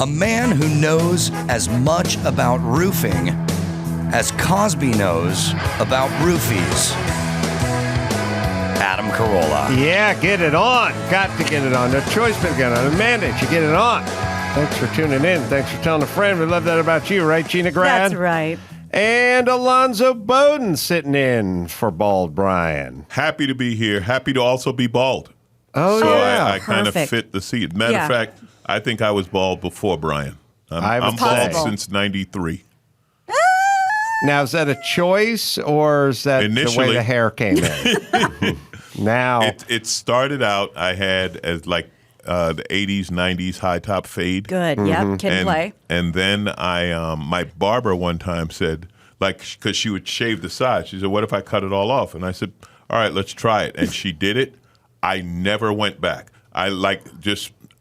A man who knows as much about roofing as Cosby knows about roofies. Adam Carolla. Yeah, get it on. Got to get it on. No choice but to get it on. A mandate, you get it on. Thanks for tuning in. Thanks for telling a friend. We love that about you, right, Gina Grant? That's right. And Alonzo Bodden sitting in for Bald Bryan. Happy to be here. Happy to also be bald. Oh, so yeah. I kind of fit the seat. Matter of fact, I think I was bald before Bryan. I'm bald since 93. Now, is that a choice or is that initially, the way the hair came in? Now. It started out, I had as like the 80s, 90s high top fade. Good. Yep. Kid play. And then my barber one time said, like, because she would shave the sides. She said, what if I cut it all off? And I said, all right, let's try it. And she did it. I never went back. I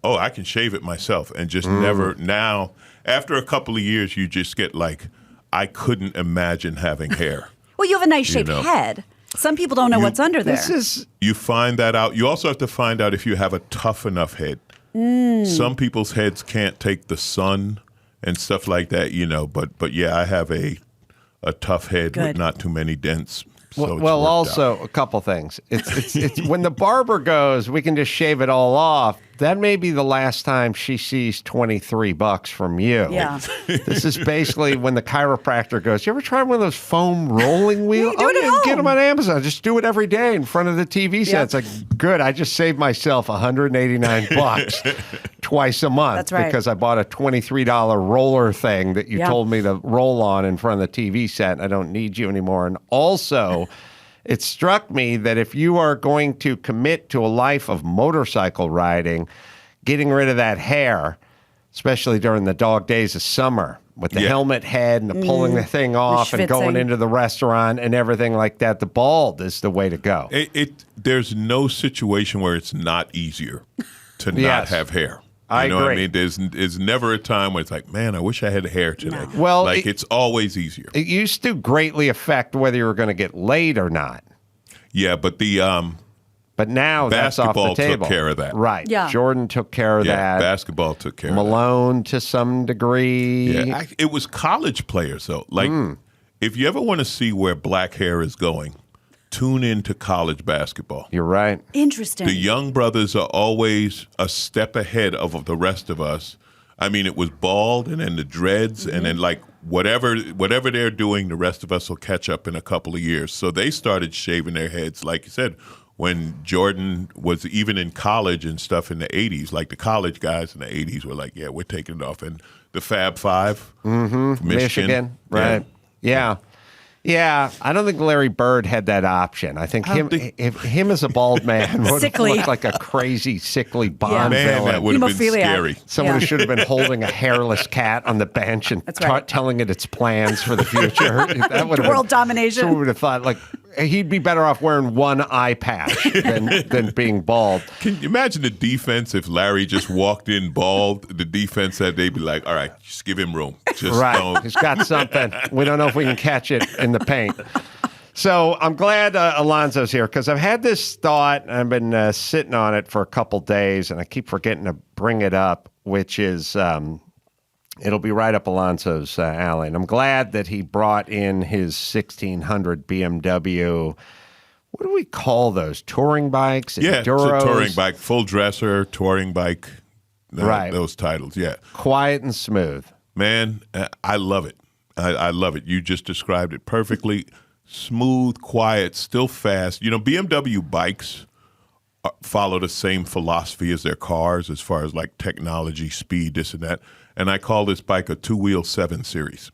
I can shave it myself and just never. Now, after a couple of years, you just get like, I couldn't imagine having hair. Well, you have a nice shaped head. Some people don't know what's under there. You find that out. You also have to find out if you have a tough enough head. Some people's heads can't take the sun and stuff like that, But yeah, I have a tough head with not too many dents. So well, also a couple things. It's when the barber goes, we can just shave it all off. That may be the last time she sees $23 from you. Yeah. This is basically when the chiropractor goes, you ever try one of those foam rolling wheels? Do it at home. Get them on Amazon. Just do it every day in front of the TV set. It's like, good. I just saved myself $189 twice a month. That's right. Because I bought a $23 roller thing that you told me to roll on in front of the TV set. I don't need you anymore. And also, it struck me that if you are going to commit to a life of motorcycle riding, getting rid of that hair, especially during the dog days of summer, with the helmet head and the pulling the thing off and going into the restaurant and everything like that, the bald is the way to go. There's no situation where it's not easier to not have hair. I agree. What I mean? There's never a time where it's like, man, I wish I had hair today. No. Well, it's always easier. It used to greatly affect whether you were going to get laid or not. Yeah, but but now that's off the table. Basketball took care of that. Right. Yeah. Jordan took care of that. Basketball took care of that. Malone to some degree. Yeah, it was college players, though. Like, if you ever want to see where black hair is going, tune into college basketball. You're right. Interesting. The young brothers are always a step ahead of the rest of us. I mean, it was bald and then the dreads and then like whatever they're doing, the rest of us will catch up in a couple of years. So they started shaving their heads, like you said, when Jordan was even in college and stuff in the 80s. Like the college guys in the 80s were like, yeah, we're taking it off. And the Fab Five, Michigan. Right. Yeah. Yeah, I don't think Larry Bird had that option. I think him as a bald man would have looked like a crazy, sickly Bond villain. That would have been scary. Someone who should have been holding a hairless cat on the bench and telling it its plans for the future. That would have world domination. Someone would have thought, like, he'd be better off wearing one eye patch than being bald. Can you imagine the defense if Larry just walked in bald? The defense said they'd be like, all right, just give him room. Just don't. He's got something. We don't know if we can catch it in the paint. So I'm glad Alonzo's here because I've had this thought and I've been sitting on it for a couple days and I keep forgetting to bring it up, which is it'll be right up Alonzo's alley. And I'm glad that he brought in his 1600 BMW. What do we call those? Touring bikes? Yeah, Enduros? It's a touring bike, full dresser, touring bike. Right. Those titles, yeah. Quiet and smooth. Man, I love it. I love it. You just described it perfectly. Smooth, quiet, still fast. BMW bikes follow the same philosophy as their cars as far as like technology, speed, this and that. And I call this bike a two-wheel 7 Series.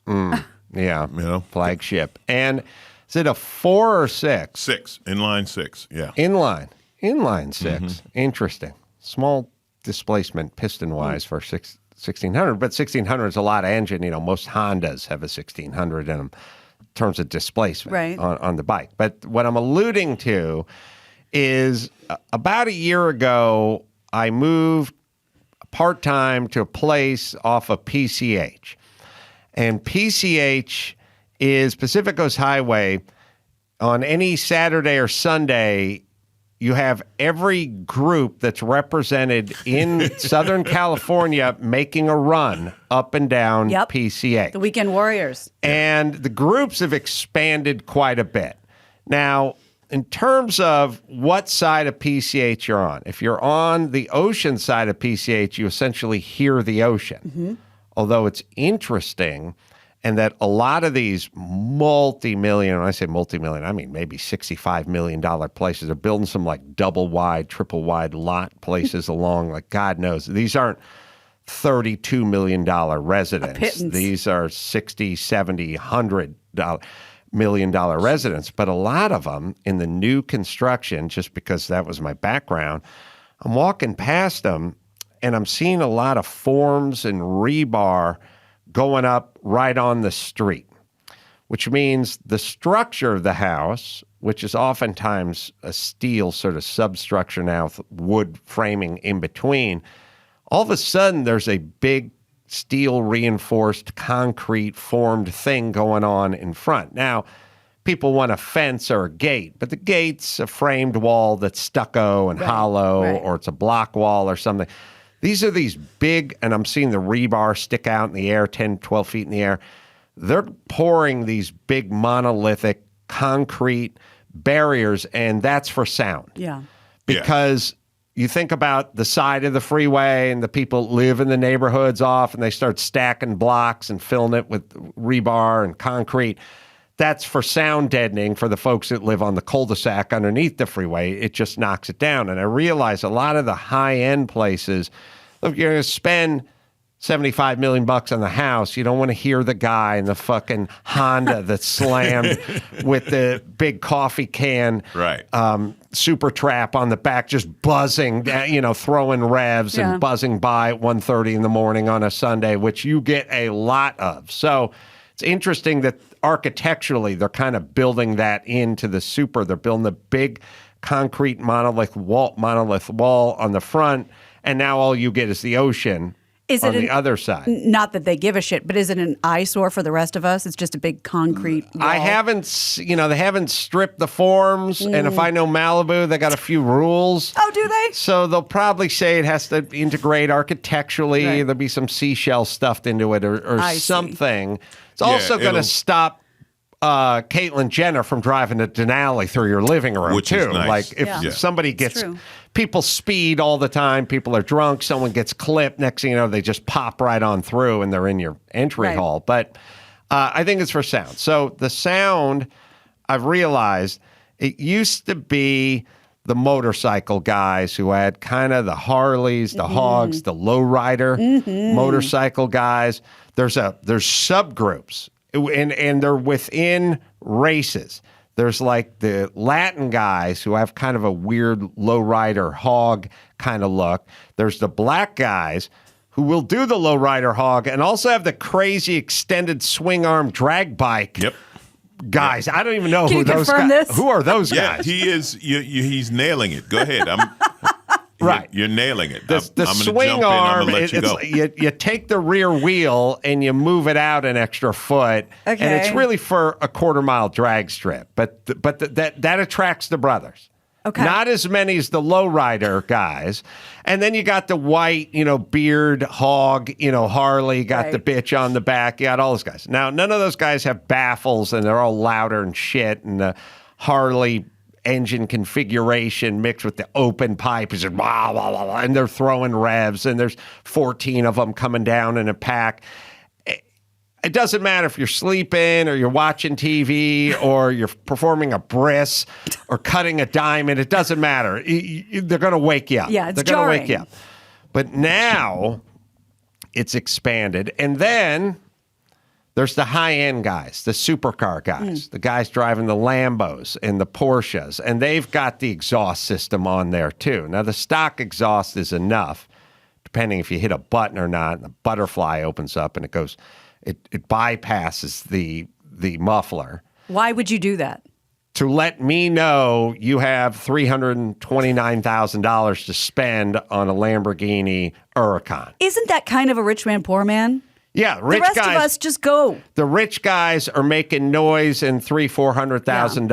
Yeah, flagship. And is it a 4 or 6? 6, inline 6, yeah. Inline 6. Interesting. Small displacement piston-wise for 1600, but 1600 is a lot of engine. Most Hondas have a 1600 in them in terms of displacement on the bike. But what I'm alluding to is about a year ago, I moved part-time to a place off of PCH. And PCH is Pacific Coast Highway. On any Saturday or Sunday, you have every group that's represented in Southern California making a run up and down PCH. The Weekend Warriors. And the groups have expanded quite a bit. Now, in terms of what side of PCH you're on, if you're on the ocean side of PCH, you essentially hear the ocean. Mm-hmm. Although it's interesting, and that a lot of these multi-million, when I say multi-million, I mean maybe $65 million places. They're building some like double wide, triple wide lot places along, like God knows. These aren't $32 million residents. These are $60, $70, $100 million residents. But a lot of them in the new construction, just because that was my background, I'm walking past them and I'm seeing a lot of forms and rebar going up right on the street, which means the structure of the house, which is oftentimes a steel sort of substructure now with wood framing in between, all of a sudden there's a big steel reinforced concrete formed thing going on in front. Now, people want a fence or a gate, but the gate's a framed wall that's stucco and hollow, or it's a block wall or something. These are these big, and I'm seeing the rebar stick out in the air, 10, 12 feet in the air. They're pouring these big monolithic concrete barriers, and that's for sound. Yeah. Because you think about the side of the freeway and the people live in the neighborhoods off, and they start stacking blocks and filling it with rebar and concrete. That's for sound deadening for the folks that live on the cul-de-sac underneath the freeway. It just knocks it down. And I realize a lot of the high-end places, look, you're going to spend $75 million on the house. You don't want to hear the guy in the fucking Honda that's slammed with the big coffee can, super trap on the back, just buzzing, throwing revs and buzzing by at 1:30 in the morning on a Sunday, which you get a lot of. So it's interesting that architecturally, they're kind of building that into the super. They're building the big concrete monolith wall on the front, and now all you get is the ocean on the other side. Not that they give a shit, but is it an eyesore for the rest of us? It's just a big concrete wall. I haven't, they haven't stripped the forms, and if I know Malibu, they got a few rules. Oh, do they? So they'll probably say it has to integrate architecturally. Right. There'll be some seashell stuffed into it or something. It's also going to stop Caitlyn Jenner from driving a Denali through your living room, which too. Is nice. Like, if somebody gets... People speed all the time. People are drunk. Someone gets clipped. Next thing you know, they just pop right on through, and they're in your entry hall. But I think it's for sound. So the sound, I've realized, it used to be the motorcycle guys who had kind of the Harleys, the Hogs, the lowrider motorcycle guys. There's subgroups, and they're within races. There's like the Latin guys who have kind of a weird lowrider hog kind of look. There's the black guys who will do the lowrider hog and also have the crazy extended swing arm drag bike guys. I don't even know who those guys. Who are those guys? He is. He's nailing it. Go ahead. You're nailing it. The swing arm, you take the rear wheel and you move it out an extra foot, and it's really for a quarter-mile drag strip. But that attracts the brothers. Okay. Not as many as the lowrider guys. And then you got the white, beard hog, Harley, got the bitch on the back. You got all those guys. Now, none of those guys have baffles, and they're all louder and shit, and the Harley engine configuration mixed with the open pipe is blah, blah, blah, blah, and they're throwing revs, and there's 14 of them coming down in a pack. It doesn't matter if you're sleeping or you're watching TV or you're performing a bris or cutting a diamond. It doesn't matter. They're going to wake you up. Yeah, it's They're jarring. going to wake you up. But now it's expanded. And then there's the high-end guys, the supercar guys, the guys driving the Lambos and the Porsches, and they've got the exhaust system on there too. Now, the stock exhaust is enough, depending if you hit a button or not, and the butterfly opens up and it goes, it bypasses the muffler. Why would you do that? To let me know you have $329,000 to spend on a Lamborghini Huracan. Isn't that kind of a rich man, poor man? Yeah, The rich rest guys. of us just go. The rich guys are making noise in $300,000-$400,000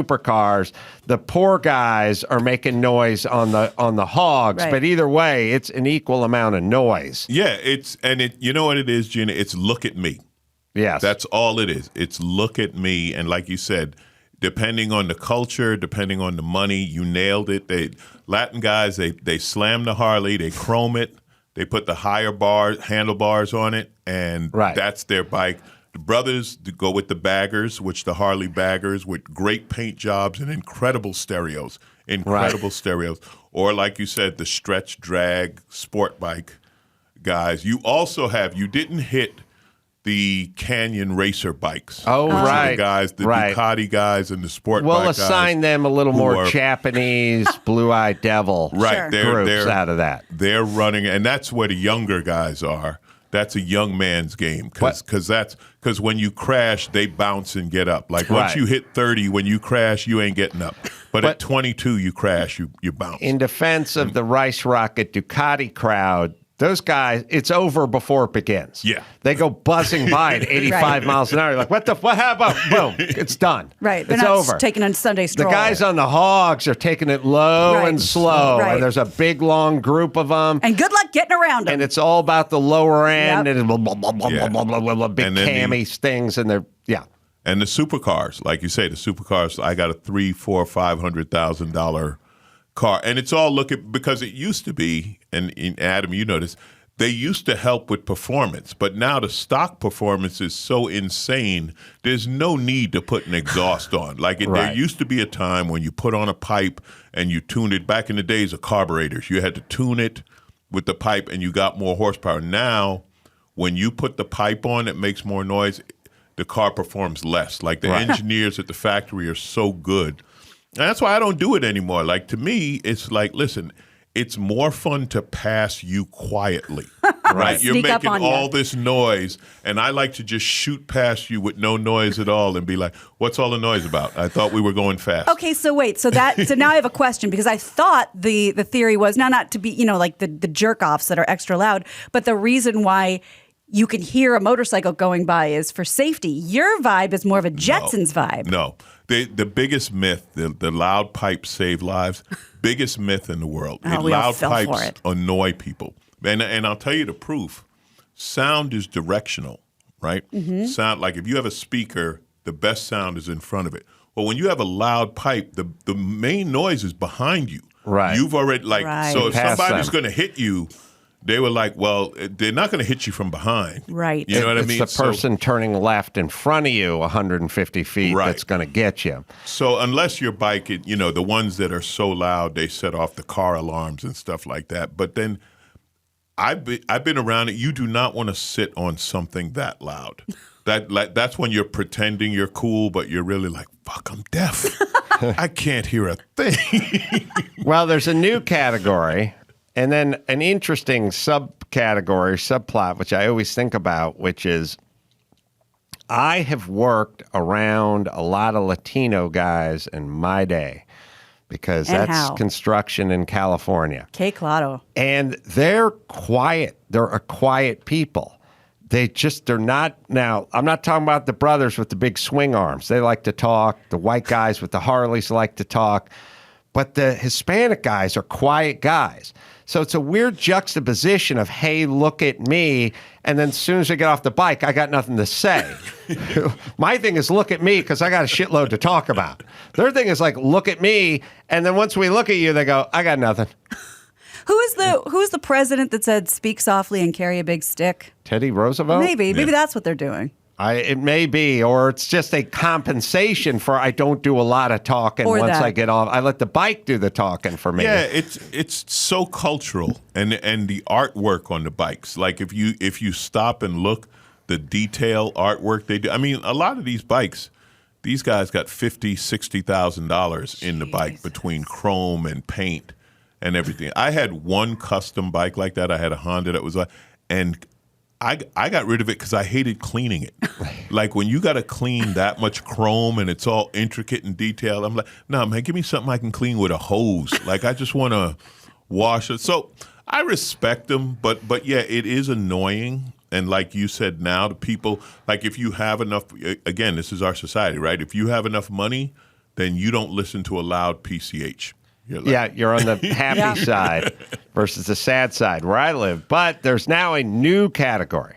supercars. The poor guys are making noise on the hogs. Right. But either way, it's an equal amount of noise. Yeah, you know what it is, Gina? It's look at me. Yes, That's all it is. It's look at me. And like you said, depending on the culture, depending on the money, you nailed it. Latin guys, they slam the Harley, they chrome it, they put the higher handlebars on it, and that's their bike. The brothers go with the baggers, which the Harley baggers, with great paint jobs and incredible stereos. Or like you said, the stretch drag sport bike guys. You didn't hit the Canyon racer bikes. Oh, which are right. the guys, the Ducati guys and the sport bike guys. We'll assign them a little more Japanese Blue-Eyed Devil right. groups out of that. They're running, and that's where the younger guys are. That's a young man's game because when you crash, they bounce and get up. Like once you hit 30, when you crash, you ain't getting up. But at 22, you crash, you bounce. In defense of the Rice Rocket Ducati crowd, those guys, it's over before it begins. Yeah. They go buzzing by at 85 miles an hour. You're like, what happened? Boom, it's done. Right. They're it's not over. taking a Sunday stroll. The guys on the hogs are taking it low and slow. Right. And there's a big, long group of them. And good luck getting around them. And it's all about the lower end. Yep. And blah, blah, blah, blah, blah, blah, blah, blah, big cami things. And they're, And the supercars, like you say, the supercars, I got a $300,000, $400,000, $500,000 car. And it's all because it used to be, and Adam, you know this, they used to help with performance, but now the stock performance is so insane, there's no need to put an exhaust on. There used to be a time when you put on a pipe and you tuned it. Back in the days of carburetors, you had to tune it with the pipe and you got more horsepower. Now, when you put the pipe on, it makes more noise. The car performs less. Like the engineers at the factory are so good. And that's why I don't do it anymore. Like to me, it's like, listen, it's more fun to pass you quietly, right? You're making all this noise, and I like to just shoot past you with no noise at all and be like, what's all the noise about? I thought we were going fast. Okay, so wait. So now I have a question because I thought the theory was not to be, like the jerk-offs that are extra loud, but the reason why you can hear a motorcycle going by is for safety. Your vibe is more of a Jetsons vibe. No. The biggest myth, the loud pipes save lives, biggest myth in the world. Loud pipes annoy people. And I'll tell you the proof. Sound is directional, right? Mm-hmm. Sound, like if you have a speaker, the best sound is in front of it. Well, when you have a loud pipe, the main noise is behind you. Right. You've already, so if somebody's going to hit you, they were like, well, they're not going to hit you from behind. Right. You know what I mean? It's the person turning left in front of you 150 feet that's going to get you. So unless your bike, the ones that are so loud, they set off the car alarms and stuff like that. But then I've been around it. You do not want to sit on something that loud. That's when you're pretending you're cool, but you're really like, fuck, I'm deaf. I can't hear a thing. Well, there's a new category. And then an interesting subplot, which I always think about, which is I have worked around a lot of Latino guys in my day because that's construction in California. Que claro. And they're quiet. They're a quiet people. They're not, now, I'm not talking about the brothers with the big swing arms. They like to talk. The white guys with the Harleys like to talk. But the Hispanic guys are quiet guys. So it's a weird juxtaposition of, hey, look at me, and then as soon as I get off the bike, I got nothing to say. My thing is look at me because I got a shitload to talk about. Their thing is like, look at me, and then once we look at you, they go, I got nothing. Who's the president that said speak softly and carry a big stick? Teddy Roosevelt? Maybe that's what they're doing. It may be, or it's just a compensation for I don't do a lot of talking once I get off. I let the bike do the talking for me. Yeah, it's so cultural, and the artwork on the bikes. Like if you stop and look, the detail artwork they do. I mean, a lot of these bikes, these guys got $50,000-$60,000 in the bike between chrome and paint and everything. I had one custom bike like that. I had a Honda that was and I got rid of it because I hated cleaning it. Like when you got to clean that much chrome and it's all intricate and detailed, I'm like, no, man, give me something I can clean with a hose. Like I just want to wash it. So I respect them, but yeah, it is annoying And like you said, now the people, like if you have enough, again, this is our society, right? If you have enough money, then you don't listen to a loud PCH. You're on the happy side versus the sad side where I live. But there's now a new category.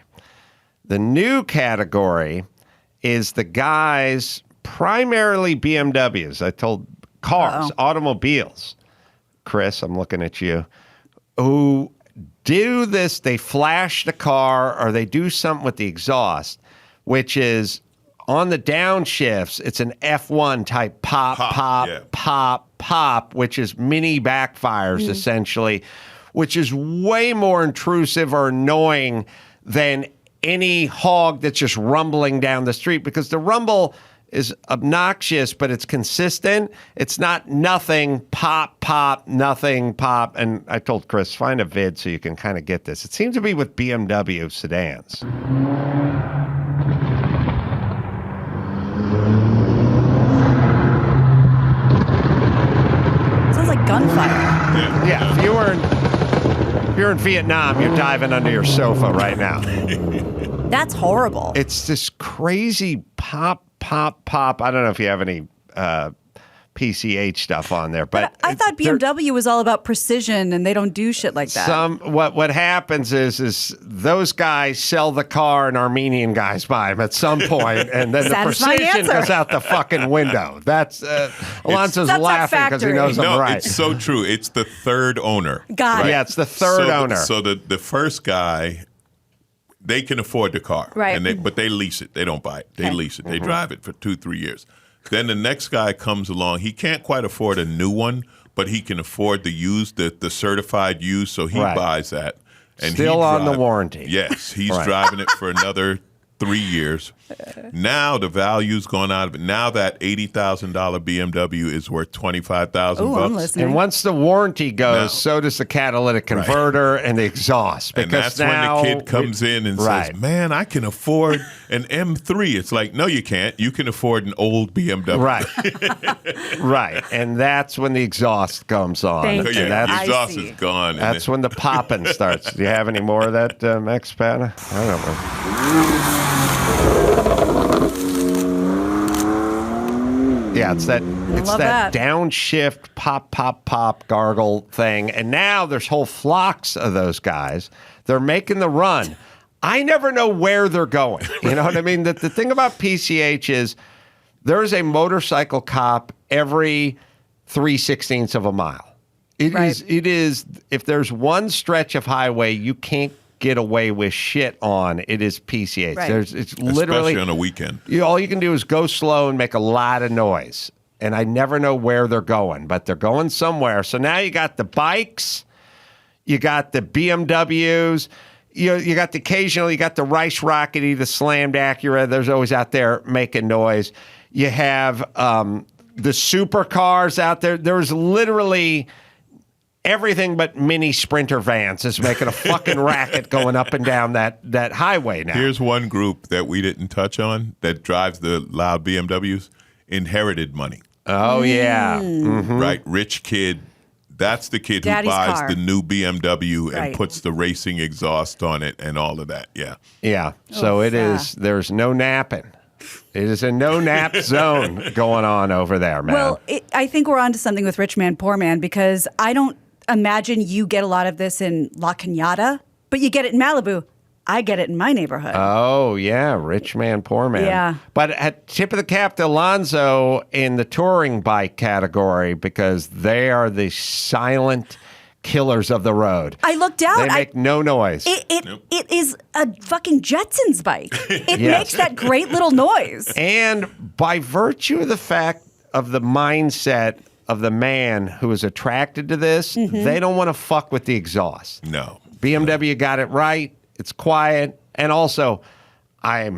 The new category is the guys, primarily BMWs. I told cars, automobiles. Chris, I'm looking at you, who do this. They flash the car or they do something with the exhaust, which is on the downshifts. It's an F1 type pop, which is mini backfires essentially, which is way more intrusive or annoying than any hog that's just rumbling down the street, because the rumble is obnoxious, but it's consistent. It's not nothing, pop, nothing, pop. And I told Chris, find a vid so you can kind of get this. It seems to be with BMW sedans. Sounds like gunfire. Yeah, if you're in Vietnam, you're diving under your sofa right now. That's horrible. It's this crazy pop. I don't know if you have any PCH stuff on there, but I thought BMW was all about precision, and they don't do shit like that. What happens is those guys sell the car, and Armenian guys buy them at some point, and then the precision goes out the fucking window. That's Alonzo's laughing because he knows I'm right. It's so true. It's the third owner. Got it. Yeah, it's the third owner. So the first guy, they can afford the car, right? But they lease it. They don't buy it. They lease it. They drive it for 2-3 years. Then the next guy comes along. He can't quite afford a new one, but he can afford the used, the certified used. So he buys that. And still on the warranty. Yes, he's driving it for another 3 years. Now the value's gone out of it. Now that $80,000 BMW is worth $25,000. And once the warranty goes, so does the catalytic converter and the exhaust. Because and that's when the kid comes in and says, "Man, I can afford an M3." It's like, no, you can't. You can afford an old BMW. Right. And that's when the exhaust comes on. Thank you. The exhaust is gone. That's when the popping starts. Do you have any more of that, Max Spada? I don't know. Yeah, it's that downshift pop gargle thing. And now there's whole flocks of those guys. They're making the run. I never know where they're going. You know what I mean? The thing about PCH is there's a motorcycle cop every 3/16 of a mile. It is if there's one stretch of highway you can't get away with shit on, it is PCH. It's literally, especially on a weekend. All you can do is go slow and make a lot of noise. And I never know where they're going, but they're going somewhere. So now you got the bikes, you got the BMWs, you got the occasional, you got the Rice Rockety, the Slammed Acura. There's always out there making noise. You have the supercars out there. There's literally everything but mini Sprinter vans is making a fucking racket going up and down that highway now. Here's one group that we didn't touch on that drives the loud BMWs, inherited money. Oh, yeah. Mm-hmm. Right, rich kid. That's the kid Daddy's who buys car. the new BMW and puts the racing exhaust on it and all of that. Yeah. Yeah. So there's no napping. It is a no-nap zone going on over there, man. Well, I think we're onto something with rich man, poor man, because I don't imagine you get a lot of this in La Cañada, but you get it in Malibu. I get it in my neighborhood. Oh, yeah. Rich man, poor man. Yeah. But at tip of the cap to Alonzo in the touring bike category, because they are the silent killers of the road. I looked out. They make no noise. It is a fucking Jetsons bike. It makes that great little noise. And by virtue of the fact of the mindset of the man who is attracted to this, they don't want to fuck with the exhaust. No. BMW got it right. It's quiet. And also, I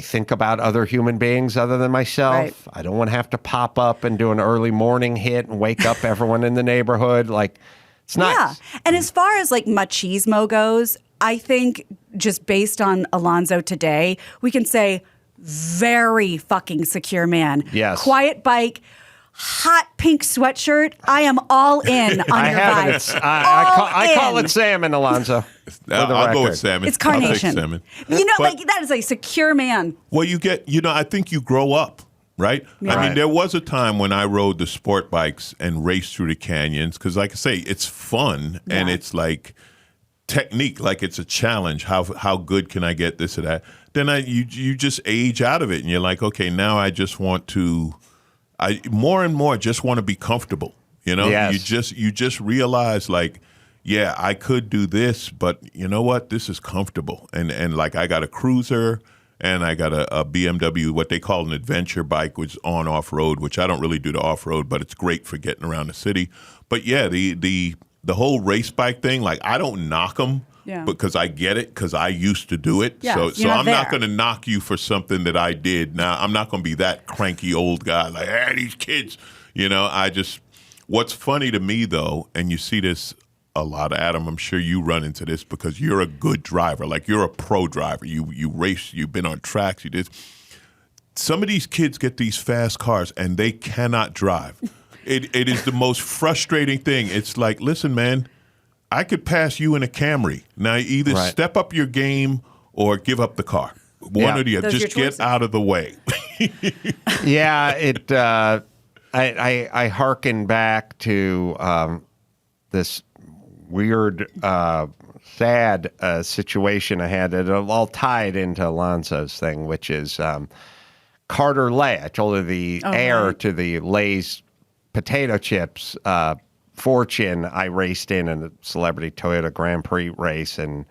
think about other human beings other than myself. Right. I don't want to have to pop up and do an early morning hit and wake up everyone in the neighborhood. Like, it's nice. Yeah. And as far as like machismo goes, I think just based on Alonzo today, we can say very fucking secure man. Yes. Quiet bike, hot pink sweatshirt, I am all in on I your haven't. vibe. I call it salmon, Alonzo. I'll go with salmon. It's carnation. I'll take salmon. Like that is a secure man. Well, I think you grow up, right? Yeah. I mean, there was a time when I rode the sport bikes and raced through the canyons because, like I say, it's fun and it's like technique, like it's a challenge. How good can I get this or that? Then you just age out of it and you're like, okay, now I just want to. I more and more just want to be comfortable. Yes. You just realize like, yeah, I could do this, but you know what? This is comfortable. And like I got a cruiser and I got a BMW, what they call an adventure bike, which is on off-road, which I don't really do the off-road, but it's great for getting around the city. But yeah, the whole race bike thing, like I don't knock them. Yeah. Because I get it, because I used to do it. Yeah, so I'm not there. going to knock you for something that I did. Now, I'm not going to be that cranky old guy like, hey, these kids. What's funny to me, though, and you see this a lot, Adam, I'm sure you run into this because you're a good driver. Like, you're a pro driver. You race, you've been on tracks, you did. Some of these kids get these fast cars, and they cannot drive. It is the most frustrating thing. It's like, listen, man, I could pass you in a Camry. Now, either step up your game or give up the car. One or the other. Just get out of the way. Yeah, I hearken back to this weird, sad situation I had that all tied into Alonzo's thing, which is Carter Lay. I told her the heir to the Lay's potato chips fortune I raced in a celebrity Toyota Grand Prix race, and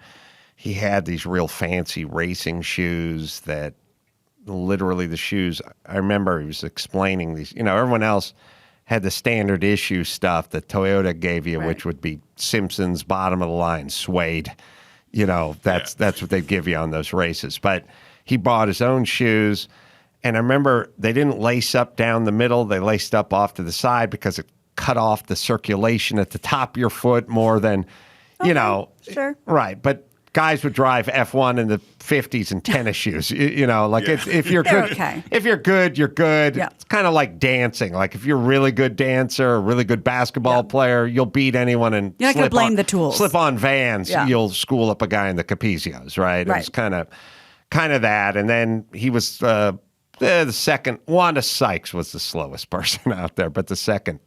he had these real fancy racing shoes that literally the shoes, I remember he was explaining these, everyone else had the standard issue stuff that Toyota gave you, which would be Simpson's bottom of the line suede. That's what they'd give you on those races. But he bought his own shoes, and I remember they didn't lace up down the middle. They laced up off to the side because it cut off the circulation at the top of your foot more than, Sure. Right. But guys would drive F1 in the 50s in tennis shoes. If you're They're good, okay. if you're good, you're good. Yeah. It's kind of like dancing. Like if you're a really good dancer, a really good basketball player, you'll beat anyone and You're not going to blame the tools. Slip on Vans. Yeah. You'll school up a guy in the Capizios, right? It was kind of that. And then he was the second. Wanda Sykes was the slowest person out there, but the second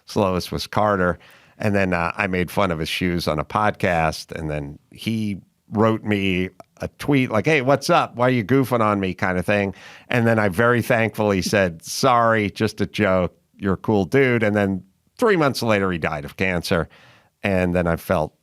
slowest was Carter. And then I made fun of his shoes on a podcast, and then he wrote me a tweet like, hey, what's up? Why are you goofing on me kind of thing? And then I very thankfully said, sorry, just a joke. You're a cool dude. And then 3 months later, he died of cancer. And then I felt,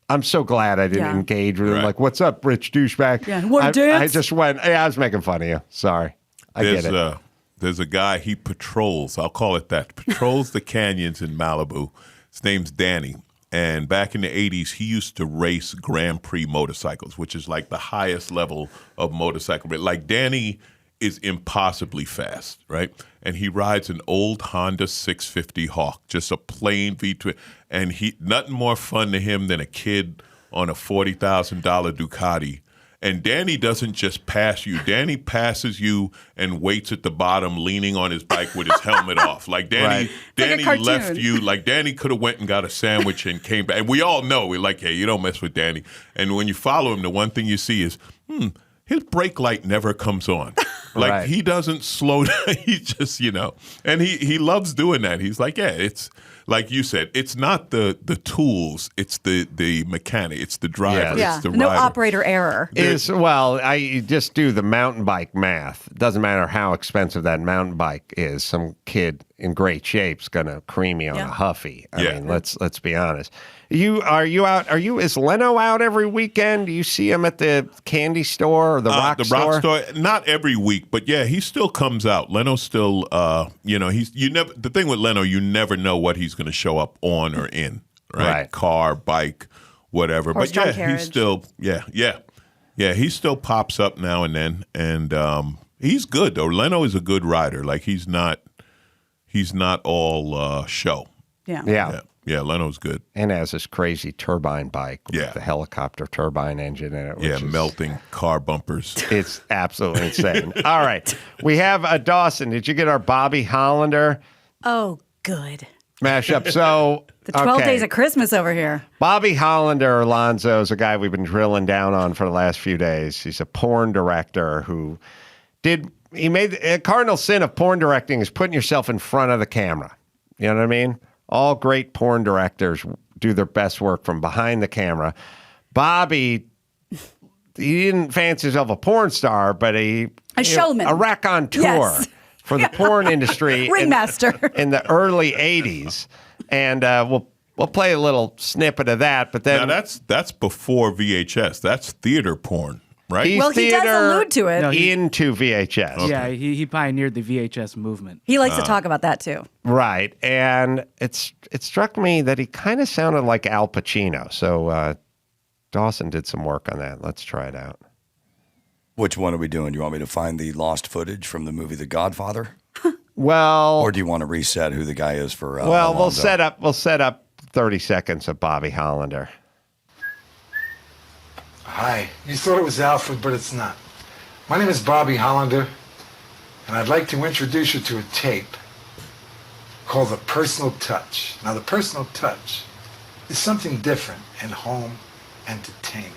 I'm so glad I didn't engage with him. Like, what's up, rich douchebag? Yeah, want to dance? I just went, I was making fun of you. Sorry. I get it. There's a guy, he patrols, I'll call it that, patrols the canyons in Malibu. His name's Danny. And back in the 80s, he used to race Grand Prix motorcycles, which is like the highest level of motorcycle. Like Danny is impossibly fast, right? And he rides an old Honda 650 Hawk, just a plain V12. And nothing more fun to him than a kid on a $40,000 Ducati. And Danny doesn't just pass you. Danny passes you and waits at the bottom, leaning on his bike with his helmet off. Like Danny left you. Like Danny could have went and got a sandwich and came back. And we all know, we're like, hey, you don't mess with Danny. And when you follow him, the one thing you see is, his brake light never comes on. Like he doesn't slow down. He just, and he loves doing that. He's like, yeah, it's like you said, it's not the tools, it's the mechanic, it's the driver, it's the no rider. operator error. I just do the mountain bike math. It doesn't matter how expensive that mountain bike is. Some kid in great shape's gonna cream you on a Huffy. I mean, let's be honest. Is Leno out every weekend? Do you see him at the candy store or the rock store? Not every week, but yeah, he still comes out. Leno still, the thing with Leno, you never know what he's going to show up on or in, right? Car, bike, whatever. Horse but yeah, carriage. he's still, he still pops up now and then, and he's good though. Leno is a good rider. Like he's not all show. Yeah, Leno's good. And has this crazy turbine bike with the helicopter turbine engine in it. Melting car bumpers. It's absolutely insane. All right. We have Dawson. Did you get our Bobby Hollander Oh, good. Mashup. So The 12 days of Christmas over here. Bobby Hollander, Alonzo, is a guy we've been drilling down on for the last few days. He's a porn director who made a cardinal sin of porn directing is putting yourself in front of the camera. You know what I mean? All great porn directors do their best work from behind the camera. Bobby, he didn't fancy himself a porn star, but a showman. A raconteur. Yes. For the porn industry Ringmaster. in the early 80s. And we'll play a little snippet of that. But then now that's before VHS. That's theater porn, right? He does allude to it. No, into VHS. Okay. Yeah, he pioneered the VHS movement. He likes to talk about that too. Right. And it struck me that he kind of sounded like Al Pacino. So Dawson did some work on that. Let's try it out. Which one are we doing? Do you want me to find the lost footage from the movie The Godfather? Well, Or do you want to reset who the guy is for well, Alonzo? we'll set up 30 seconds of Bobby Hollander. Hi. You thought it was Alfred, but it's not. My name is Bobby Hollander, and I'd like to introduce you to a tape called The Personal Touch. Now, The Personal Touch is something different in home entertainment.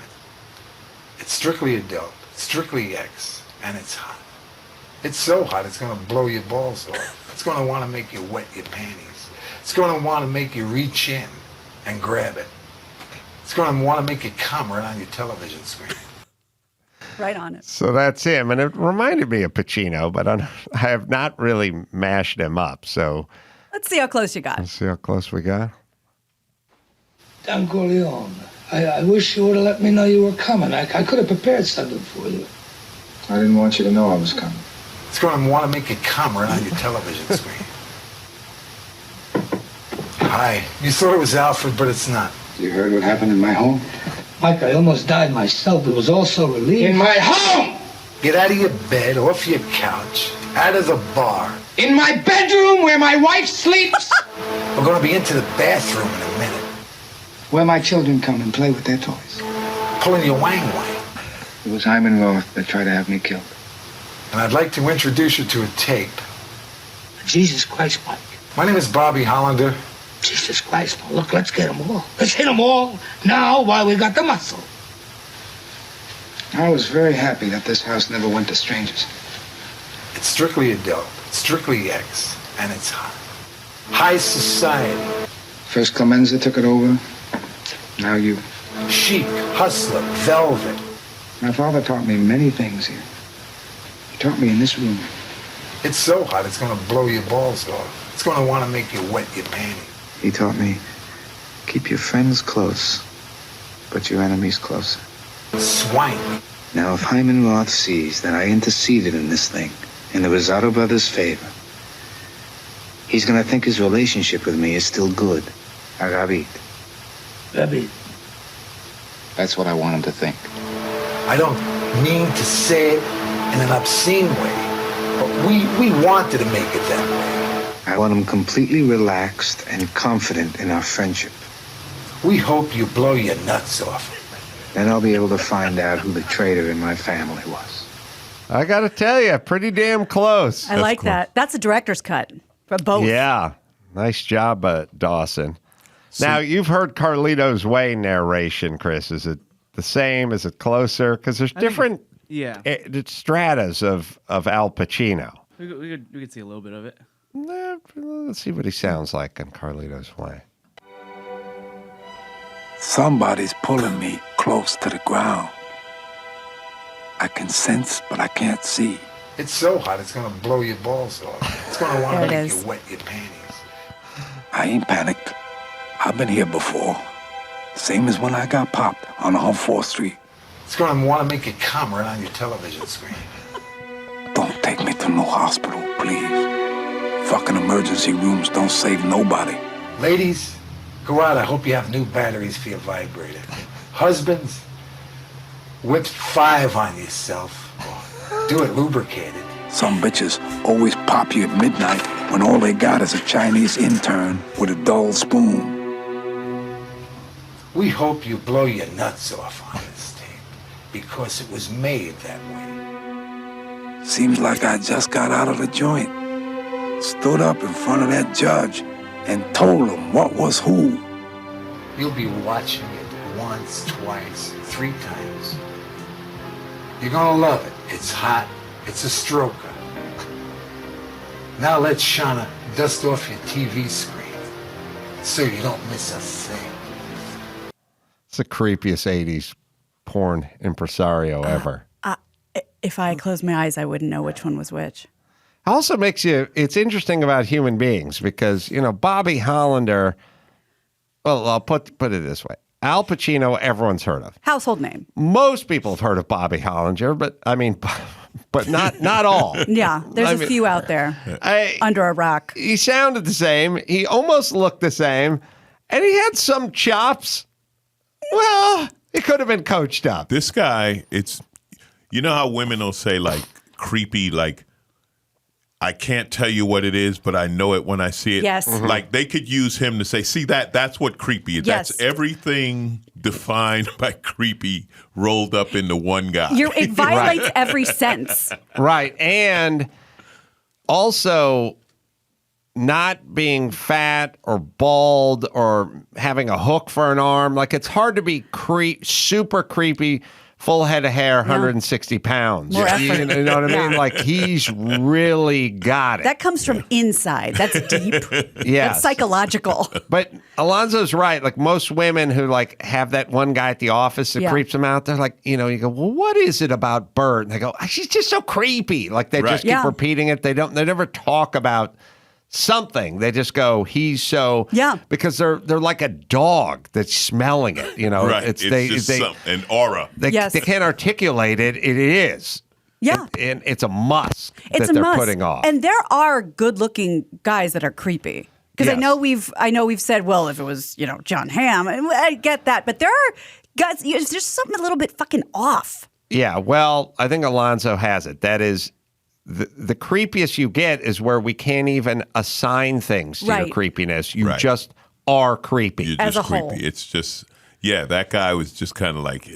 It's strictly adult, strictly X, and it's hot. It's so hot, it's going to blow your balls off. It's going to want to make you wet your panties. It's going to want to make you reach in and grab it. It's going to want to make you come right on your television screen. Right on it. So that's him. And it reminded me of Pacino, but I have not really mashed him up. So Let's see how close you got. let's see how close we got. Don Corleone, I wish you would have let me know you were coming. I could have prepared something for you. I didn't want you to know I was coming. It's going to want to make you come right on your television screen. Hi. You thought it was Alfred, but it's not. You heard what happened in my home? Mike, I almost died myself. It was all so relieved. In my home! Get out of your bed, off your couch, out of the bar. In my bedroom where my wife sleeps! We're going to be into the bathroom in a minute. Where my children come and play with their toys. Pulling your wang-wang. It was Hyman Roth that tried to have me killed. And I'd like to introduce you to a tape. Jesus Christ, Mike. My name is Bobby Hollander. Jesus Christ, Mike. Look, let's get them all. Let's hit them all now while we got the muscle. I was very happy that this house never went to strangers. It's strictly adult, strictly X, and it's hot. High society. First Clemenza took it over. Now you. Chic, hustler, velvet. My father taught me many things here. He taught me in this room. It's so hot, it's going to blow your balls off. It's going to want to make you wet your panties. He taught me, keep your friends close, but your enemies closer. Swank. Now, if Hyman Roth sees that I interceded in this thing, in the Rosado brothers' favor, he's going to think his relationship with me is still good. Agavit. Rabbi. That's what I want him to think. I don't mean to say it in an obscene way, but we wanted to make it that way. I want him completely relaxed and confident in our friendship. We hope you blow your nuts off. Then I'll be able to find out who the traitor in my family was. I got to tell you, pretty damn close. I like that. That's a director's cut for both. Yeah. Nice job, Dawson. Now, you've heard Carlito's Way narration, Chris. Is it the same? Is it closer? Because there's different stratas of Al Pacino. We could see a little bit of it. Let's see what he sounds like in Carlito's Way. Somebody's pulling me close to the ground. I can sense, but I can't see. It's so hot, it's going to blow your balls off. It's going to want to make you wet your panties. I ain't panicked. I've been here before. Same as when I got popped on 4th Street. It's going to want to make you come right on your television screen. Don't take me to no hospital, please. Fucking emergency rooms don't save nobody. Ladies, go out. I hope you have new batteries for your vibrator. Husbands, whip 5 on yourself. Do it lubricated. Some bitches always pop you at midnight when all they got is a Chinese intern with a dull spoon. We hope you blow your nuts off on this tape because it was made that way. Seems like I just got out of the joint. stood up in front of that judge and told him what was who. You'll be watching it once, twice, 3 times. You're gonna love it. It's hot. It's a stroker. Now let Shauna dust off your TV screen so you don't miss a thing. It's the creepiest 80s porn impresario ever. If I closed my eyes, I wouldn't know which one was which. Also makes it's interesting about human beings because, Bobby Hollander, well, I'll put it this way. Al Pacino, everyone's heard of. Household name. Most people have heard of Bobby Hollander, but not all. Yeah, there's a few out there under a rock. He sounded the same. He almost looked the same. And he had some chops. Well, he could have been coached up. This guy, you know how women will say like creepy, like, I can't tell you what it is, but I know it when I see it. Yes. Mm-hmm. Like they could use him to say, see that's what creepy is. Yes. That's everything defined by creepy rolled up into one guy. It violates every sense. Right. And also not being fat or bald or having a hook for an arm. Like it's hard to be super creepy. Full head of hair, 160 pounds. More effort. You know what I mean? Like he's really got it. That comes from inside. That's deep. Yeah, That's psychological. But Alonzo's right. Like most women who like have that one guy at the office that creeps them out, they're like, you go, well, what is it about Bert? And they go, she's just so creepy. Like they just keep repeating it. They never talk about something. They just go, he's so because they're like a dog that's smelling it. Right. It's an aura. They can't articulate it. It is. Yeah. And it's a must It's that they're a must. putting off. And there are good-looking guys that are creepy. Because Yes. I know we've said, well, if it was, John Hamm, and I get that. But there are guys, there's something a little bit fucking off. Yeah. Well, I think Alonzo has it. That is the creepiest you get is where we can't even assign things to your creepiness. You just are creepy. You're as just a creepy. whole. It's just, that guy was just kind of like,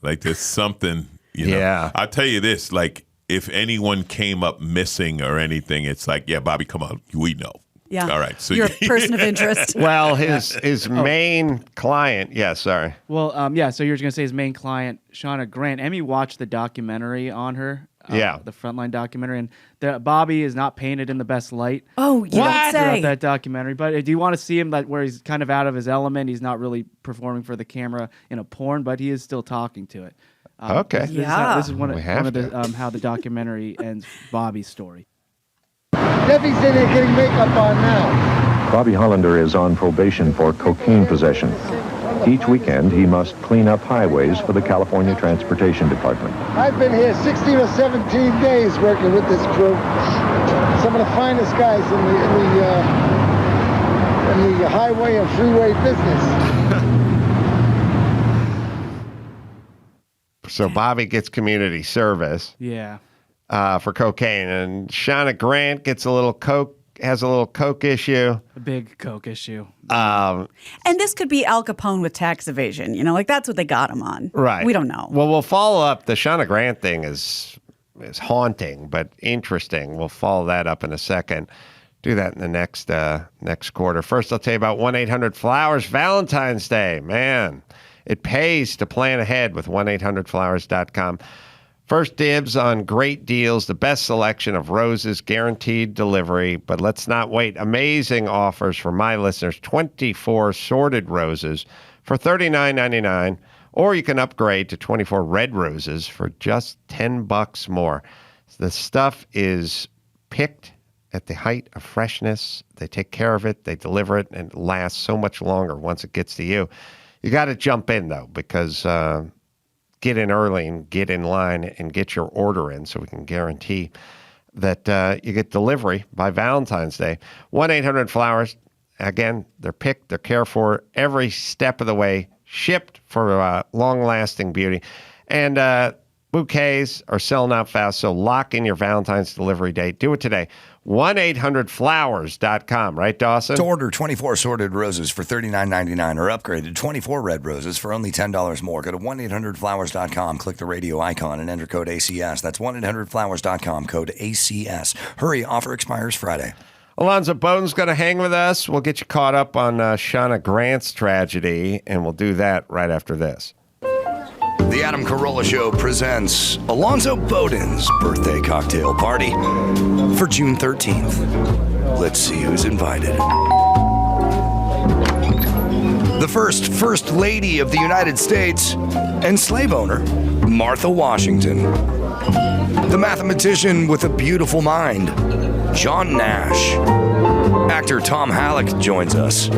like there's something, Yeah. I'll tell you this, like if anyone came up missing or anything, it's like, Bobby, come on, we know. Yeah. All right. So you're a person of interest. Well, his main client, sorry. Well, so you're going to say his main client, Shauna Grant. Emmy watched the documentary on her. The Frontline documentary. And Bobby is not painted in the best light. Oh, you don't say. Throughout that documentary. But do you want to see him where he's kind of out of his element? He's not really performing for the camera in a porn, but he is still talking to it. Okay. This is one of the how the documentary ends Bobby's story. Debbie's in there getting makeup on now. Bobby Hollander is on probation for cocaine possession. Each weekend, he must clean up highways for the California Transportation Department. I've been here 16 or 17 days working with this crew. Some of the finest guys in the highway and freeway business. So Bobby gets community service. Yeah. For cocaine, and Shauna Grant gets has a little coke issue. A big coke issue. And this could be Al Capone with tax evasion. That's what they got him on. Right. We don't know. Well, we'll follow up. The Shauna Grant thing is haunting, but interesting. We'll follow that up in a second. Do that in the next quarter. First, I'll tell you about 1-800-Flowers Valentine's Day. Man, it pays to plan ahead with 1-800-Flowers.com. First dibs on great deals, the best selection of roses, guaranteed delivery. But let's not wait. Amazing offers for my listeners. 24 sorted roses for $39.99. Or you can upgrade to 24 red roses for just $10 more. The stuff is picked at the height of freshness. They take care of it. They deliver it, and it lasts so much longer once it gets to you. You got to jump in, though, because get in early and get in line and get your order in so we can guarantee that you get delivery by Valentine's Day. 1-800-Flowers. Again, they're picked, they're cared for every step of the way, shipped for long-lasting beauty. And bouquets are selling out fast, so lock in your Valentine's delivery date. Do it today. 1-800-Flowers.com, right, Dawson? To order 24 sorted roses for $39.99 or upgrade to 24 red roses for only $10 more, go to 1-800-Flowers.com, click the radio icon, and enter code ACS. That's 1-800-Flowers.com, code ACS. Hurry, offer expires Friday. Alonzo Bodden's going to hang with us. We'll get you caught up on Shauna Grant's tragedy, and we'll do that right after this. The Adam Carolla Show presents Alonzo Bodden's birthday cocktail party for June 13th. Let's see who's invited. The first lady of the United States and slave owner, Martha Washington. The mathematician with a beautiful mind, John Nash. Actor Tom Halleck joins us.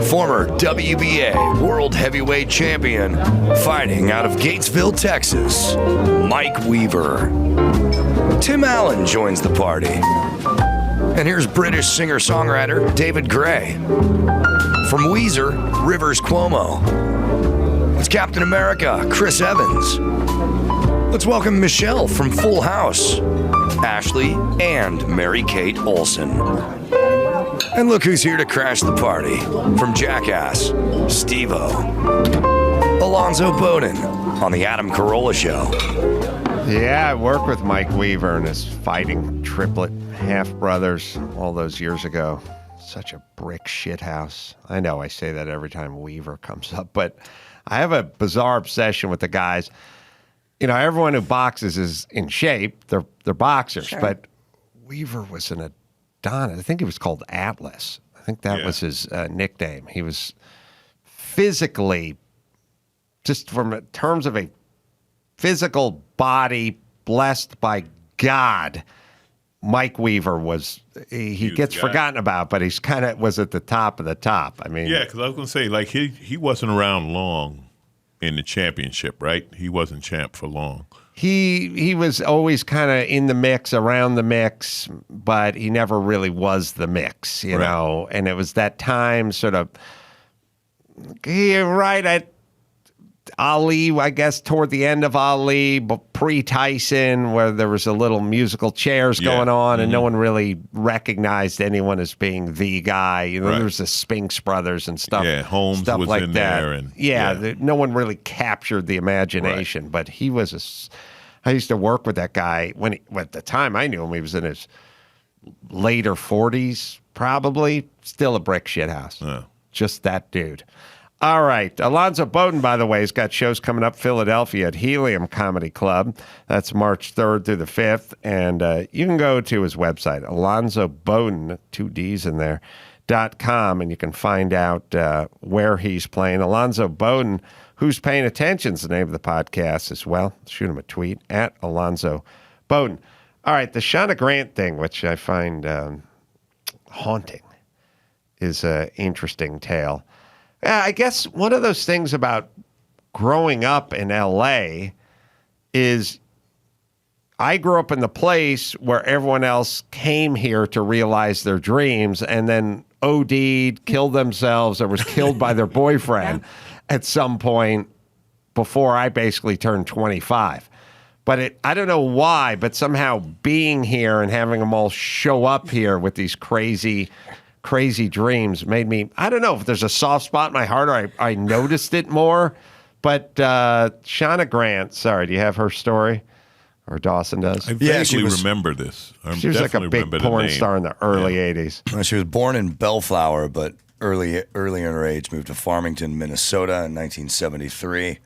Former WBA World Heavyweight Champion, fighting out of Gatesville, Texas, Mike Weaver. Tim Allen joins the party. And here's British singer-songwriter David Gray. From Weezer, Rivers Cuomo. It's Captain America, Chris Evans. Let's welcome Michelle from Full House, Ashley and Mary-Kate Olsen. And look who's here to crash the party. From Jackass, Steve-O. Alonzo Bodden on the Adam Carolla Show. Yeah, I worked with Mike Weaver and his fighting triplet half-brothers all those years ago. Such a brick shithouse. I know I say that every time Weaver comes up, but I have a bizarre obsession with the guys. You know, everyone who boxes is in shape. They're boxers, sure. But Weaver was an Adonis. I think he was called Atlas. I think that was his nickname. He was physically, just from terms of a physical body blessed by God, Mike Weaver was, he gets forgotten about, but he's kind of was at the top of the top. I mean, because I was going to say, like, he wasn't around long in the championship, right? He wasn't champ for long. He was always kind of in the mix, around the mix, but he never really was the mix, you know. And it was that time, sort of, right at Ali, I guess, toward the end of Ali, but pre-Tyson, where there was a little musical chairs going on, and no one really recognized anyone as being the guy. You know, there was the Spinks brothers and stuff. Yeah, Holmes stuff was like in that. there, and no one really captured the imagination. But he was I used to work with that guy at the time I knew him. He was in his later 40s, probably. Still a brick shithouse. Just that dude. All right. Alonzo Bodden, by the way, has got shows coming up Philadelphia at Helium Comedy Club. That's March 3rd through the 5th. And you can go to his website, Alonzo Bodden, 2 D's in there, .com, and you can find out where he's playing. Alonzo Bodden, Who's Paying Attention is the name of the podcast as well. Shoot him a tweet, at Alonzo Bodden. All right. The Shauna Grant thing, which I find haunting, is an interesting tale. I guess one of those things about growing up in L.A. is I grew up in the place where everyone else came here to realize their dreams and then OD'd, killed themselves, or was killed by their boyfriend at some point before I basically turned 25. But I don't know why, but somehow being here and having them all show up here with these crazy dreams made me, I don't know if there's a soft spot in my heart or I noticed it more. But Shauna Grant, sorry, do you have her story? Or Dawson does? I vaguely remember this. She was like a big porn star in the early 80s. Well, she was born in Bellflower, but early in her age moved to Farmington, Minnesota in 1973.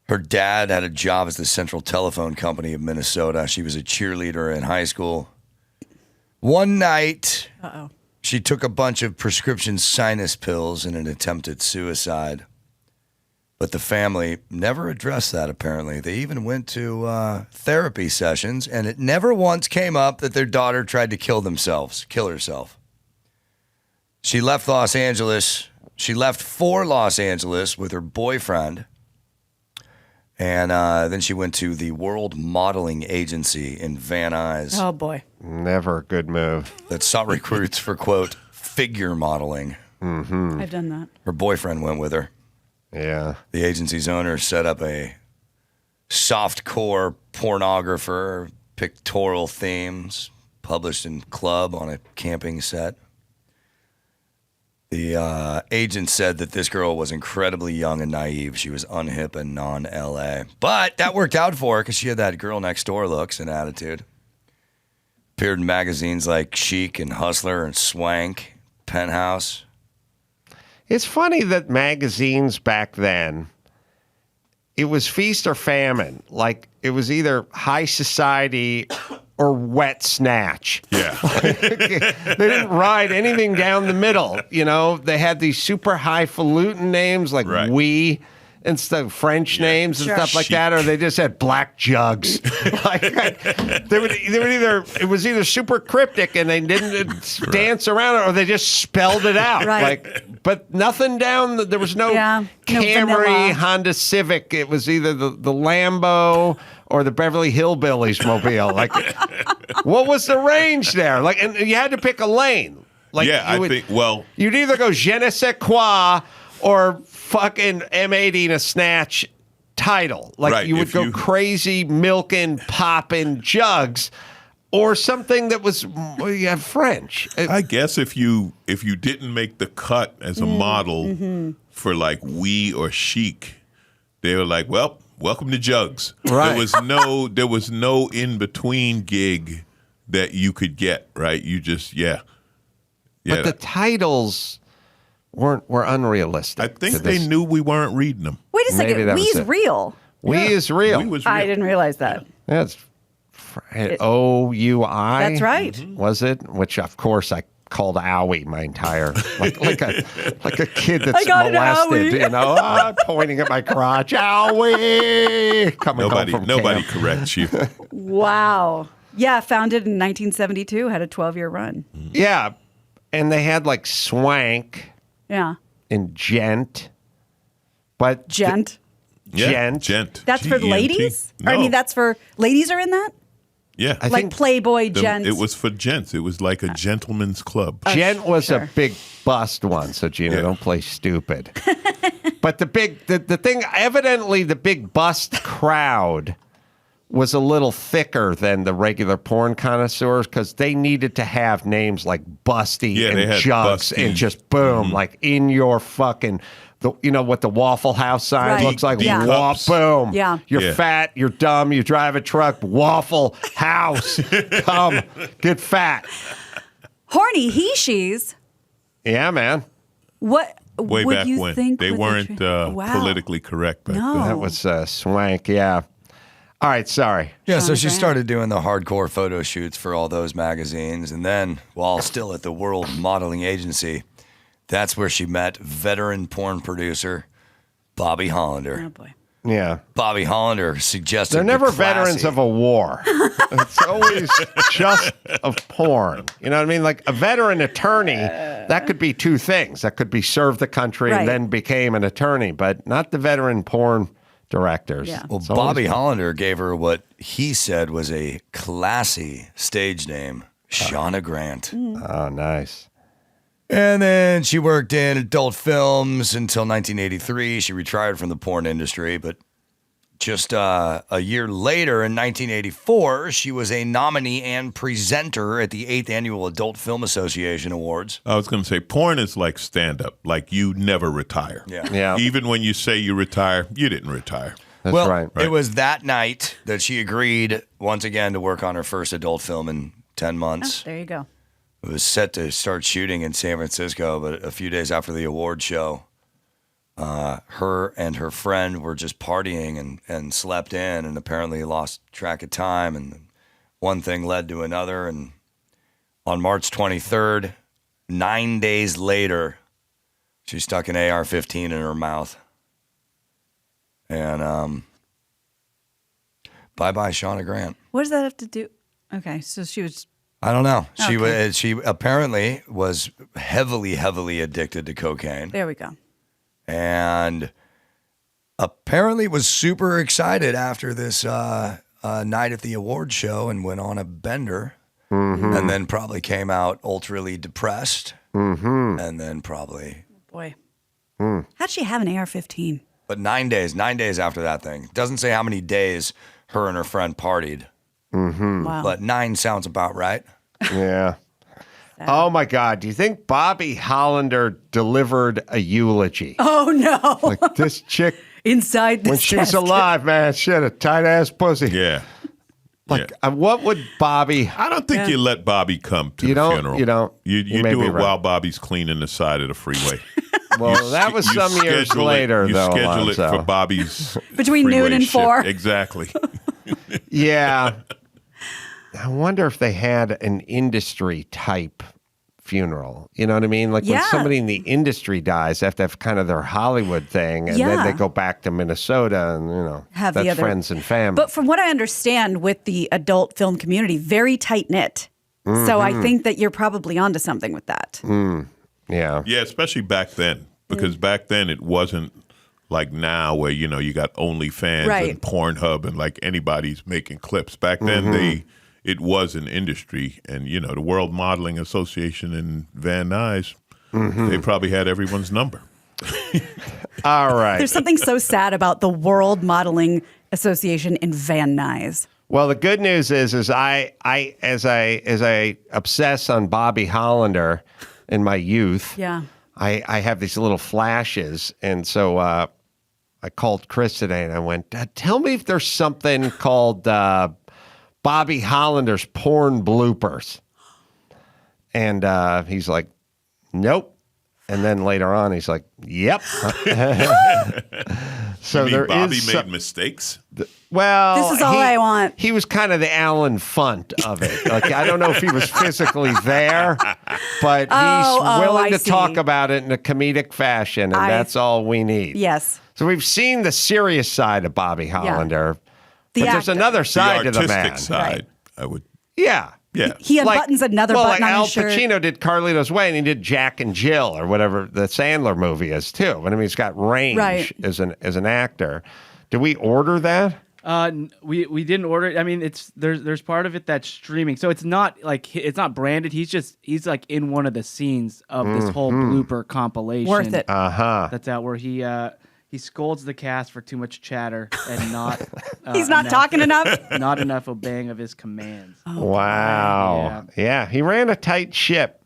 Her dad had a job as the Central Telephone Company of Minnesota. She was a cheerleader in high school. One night, she took a bunch of prescription sinus pills in an attempted suicide. But the family never addressed that, apparently. They even went to therapy sessions, and it never once came up that their daughter tried to kill herself. She left Los Angeles. She left for Los Angeles with her boyfriend. And then she went to the World Modeling Agency in Van Nuys. Oh, boy. Never a good move. That sought recruits for, quote, figure modeling. Mm-hmm. I've done that. Her boyfriend went with her. Yeah. The agency's owner set up a softcore pornographer, pictorial themes, published in Club on a camping set. The agent said that this girl was incredibly young and naive. She was unhip and non-LA. But that worked out for her because she had that girl next door looks and attitude. Appeared in magazines like Chic and Hustler and Swank, Penthouse. It's funny that magazines back then, it was feast or famine. Like, it was either high society or wet snatch. Yeah. They didn't ride anything down the middle. You know, they had these super highfalutin names like We and stuff, French names and stuff like that, or they just had black jugs. They would either, it was either super cryptic and they didn't dance around it, or they just spelled it out. But nothing down, there was no Camry, Honda Civic. It was either the Lambo or the Beverly Hillbillies mobile. Like, what was the range there? Like, and you had to pick a lane. Like, you'd either go je ne sais quoi or fucking M80 in a snatch title. Like, you would go crazy milking, popping jugs, or something that was French. I guess if you didn't make the cut as a model for like We or Chic, they were like, well, welcome to Jugs. Right. There was no in between gig that you could get. Right. You just But the titles were unrealistic. I think they knew we weren't reading them. Wait a second. We's real. We is real. We was real. I didn't realize that. That's OUI. That's right. Was it? Which, of course, I called Owie my entire like a kid that's molested. You know, pointing at my crotch. Owie. Nobody corrects you. Wow. Yeah, founded in 1972, had a 12-year run. Yeah, and they had like Swank. Yeah. And Gent. But Gent. Gent. That's for ladies? No. I mean, that's for ladies are in that? Yeah. I think Playboy Gent. It was for gents. It was like a gentleman's club. Gent was a big bust one, so Gina, don't play stupid. But the thing, evidently the big bust crowd was a little thicker than the regular porn connoisseurs because they needed to have names like Busty and Jugs and just boom, like in your fucking, you know what the Waffle House sign looks like? Boom. Yeah. You're fat, you're dumb, you drive a truck, Waffle House. Come, get fat. Horny he-she's. Yeah, man. What Way would back you when. think? They weren't politically correct back then. That was Swank, yeah. All right, sorry. Yeah, so she started doing the hardcore photo shoots for all those magazines. And then, while still at the World Modeling Agency, that's where she met veteran porn producer Bobby Hollander. Oh, boy. Yeah. Bobby Hollander suggested they're never veterans of a war. It's always just of porn. You know what I mean? Like a veteran attorney, that could be two things. That could be served the country and then became an attorney, but not the veteran porn directors. Yeah. Well, Bobby Hollander gave her what he said was a classy stage name, Shauna Grant. Oh, nice. And then she worked in adult films until 1983. She retired from the porn industry, but just a year later, in 1984, she was a nominee and presenter at the 8th Annual Adult Film Association Awards. I was going to say, porn is like stand-up. Like, you never retire. Yeah. Even when you say you retire, you didn't retire. That's right. It was that night that she agreed once again to work on her first adult film in 10 months. Oh, there you go. It was set to start shooting in San Francisco, but a few days after the award show, her and her friend were just partying and slept in and apparently lost track of time. And one thing led to another. And on March 23rd, 9 days later, she stuck an AR-15 in her mouth. And bye-bye, Shauna Grant. What does that have to do? Okay, so she was... I don't know. She apparently was heavily addicted to cocaine. There we go. And apparently was super excited after this night at the award show and went on a bender. Mm-hmm. And then probably came out ultra depressed. Mm-hmm. And then probably... Boy. How'd she have an AR-15? But 9 days after that thing. Doesn't say how many days her and her friend partied. Mm-hmm. Wow. But 9 sounds about right. Yeah. Oh my God. Do you think Bobby Hollander delivered a eulogy? Oh no. Like this chick inside this when she was alive, man, she had a tight ass pussy. Yeah. Like, what would Bobby? I don't think you let Bobby come to the funeral. You don't. You may do be it right. while Bobby's cleaning the side of the freeway. Well, that was some years later, you though. schedule it Alonzo. for Bobby's Between freeway noon and shift. 4. Exactly. Yeah. I wonder if they had an industry type funeral. You know what I mean? Like when somebody in the industry dies, they have to have kind of their Hollywood thing, and then they go back to Minnesota and, have that's the other friends and family. But from what I understand with the adult film community, very tight knit. So I think that you're probably onto something with that. Yeah. Yeah, especially back then. Because back then it wasn't like now where, you got OnlyFans and Pornhub and like anybody's making clips. Back then it was an industry, and the World Modeling Association in Van Nuys, they probably had everyone's number. All right. There's something so sad about the World Modeling Association in Van Nuys. Well, the good news is as I obsess on Bobby Hollander in my youth, I have these little flashes, and so I called Chris today and I went, "Tell me if there's something called Bobby Hollander's porn bloopers." And he's like, "Nope." And then later on, he's like, "Yep." So you mean Bobby is made mistakes? Well, this is all I want. He was kind of the Alan Funt of it. Like, I don't know if he was physically there, but he's willing to talk about it in a comedic fashion, and that's all we need. Yes. So we've seen the serious side of Bobby Hollander, but there's another side the to the man. artistic side, I would. Yeah. Yeah. He unbuttons another button like on Al his shirt. Pacino did Carlito's Way, and he did Jack and Jill or whatever the Sandler movie is too. But I mean, he's got range as an actor. Did we order that? We didn't order it. I mean, there's part of it that's streaming, so it's not branded. He's like in one of the scenes of this whole blooper compilation. Worth it. That's out where he scolds the cast for too much chatter and not. He's not talking enough. Not enough obeying of his commands. Wow. Yeah, he ran a tight ship.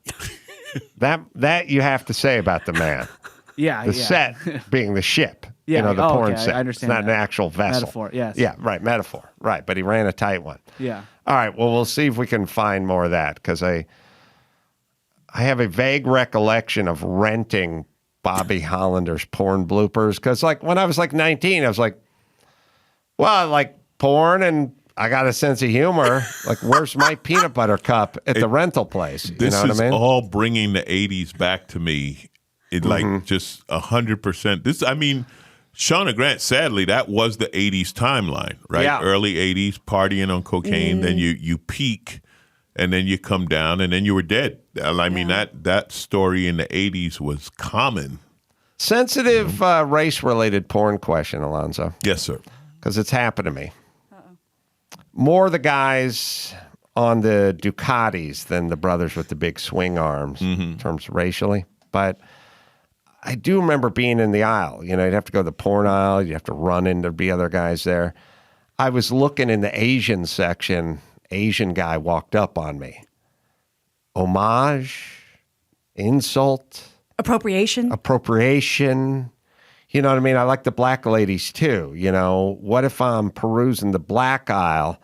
that you have to say about the man. Yeah. The set being the ship. Yeah, the porn set. I understand. It's not an actual vessel. Metaphor, yes. Yeah, right, metaphor. Right, but he ran a tight one. Yeah. All right, well, we'll see if we can find more of that, because I have a vague recollection of renting Bobby Hollander's porn bloopers, because like when I was like 19, I was like, well, I like porn and I got a sense of humor. Like, where's my peanut butter cup at the rental place? This you know is what I mean? all bringing the 80s back to me. It like just 100%. Shauna Grant, sadly, that was the 80s timeline, right? Yeah. Early 80s, partying on cocaine, then you peak, and then you come down, and then you were dead. I mean, that story in the 80s was common. Sensitive race-related porn question, Alonzo. Yes, sir. Because it's happened to me. More the guys on the Ducatis than the brothers with the big swing arms in terms of racially. But I do remember being in the aisle. You'd have to go to the porn aisle. You'd have to run in. There'd be other guys there. I was looking in the Asian section. Asian guy walked up on me. Homage, insult, appropriation. You know what I mean? I like the black ladies too. What if I'm perusing the black aisle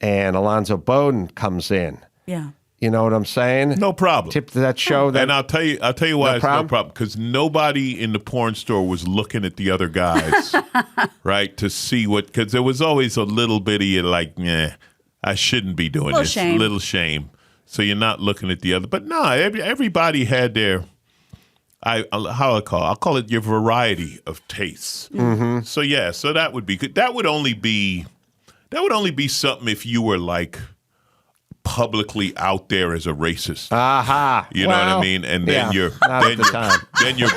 and Alonzo Bodden comes in? Yeah. You know what I'm saying? No problem. Tip to that show. And I'll tell you why it's no problem. Because nobody in the porn store was looking at the other guys, right, to see because there was always a little bitty like, I shouldn't be doing this. Shame. Little shame. So you're not looking at the other. But no, everybody had their, I'll call it your variety of tastes. So yeah, so that would be good. That would only be something if you were like publicly out there as a racist. Aha. You know what I mean? And then you're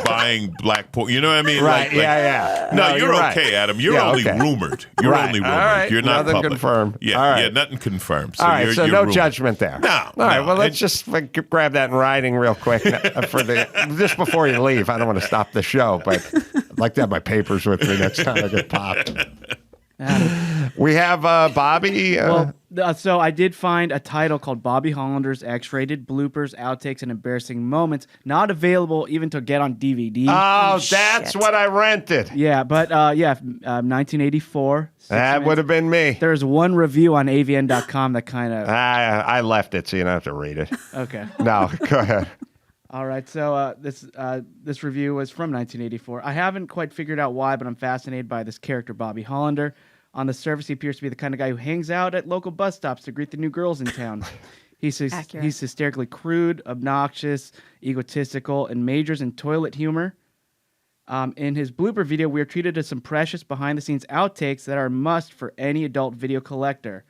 buying black porn. You know what I mean? Right. Yeah. No, you're right. okay, Adam. You're only rumored. You're only rumored. All right. You're not nothing public. confirmed. Yeah. All right. Yeah. Nothing confirmed. So all right. you're So no rumored. judgment there. No. All right. Well, let's just grab that in writing real quick just before you leave. I don't want to stop the show, but I'd like to have my papers with me next time I get popped. We have Bobby. So I did find a title called Bobby Hollander's X-rated bloopers, outtakes, and embarrassing moments. Not available even to get on DVD. Oh, that's what I rented. Yeah, but 1984. That would have been me. There's one review on avn.com that kind of... I left it, so you don't have to read it. Okay. No, go ahead. All right, so this review was from 1984. I haven't quite figured out why, but I'm fascinated by this character, Bobby Hollander. On the surface, he appears to be the kind of guy who hangs out at local bus stops to greet the new girls in town. He's hysterically crude, obnoxious, egotistical, and majors in toilet humor. In his blooper video, we are treated to some precious behind-the-scenes outtakes that are a must for any adult video collector.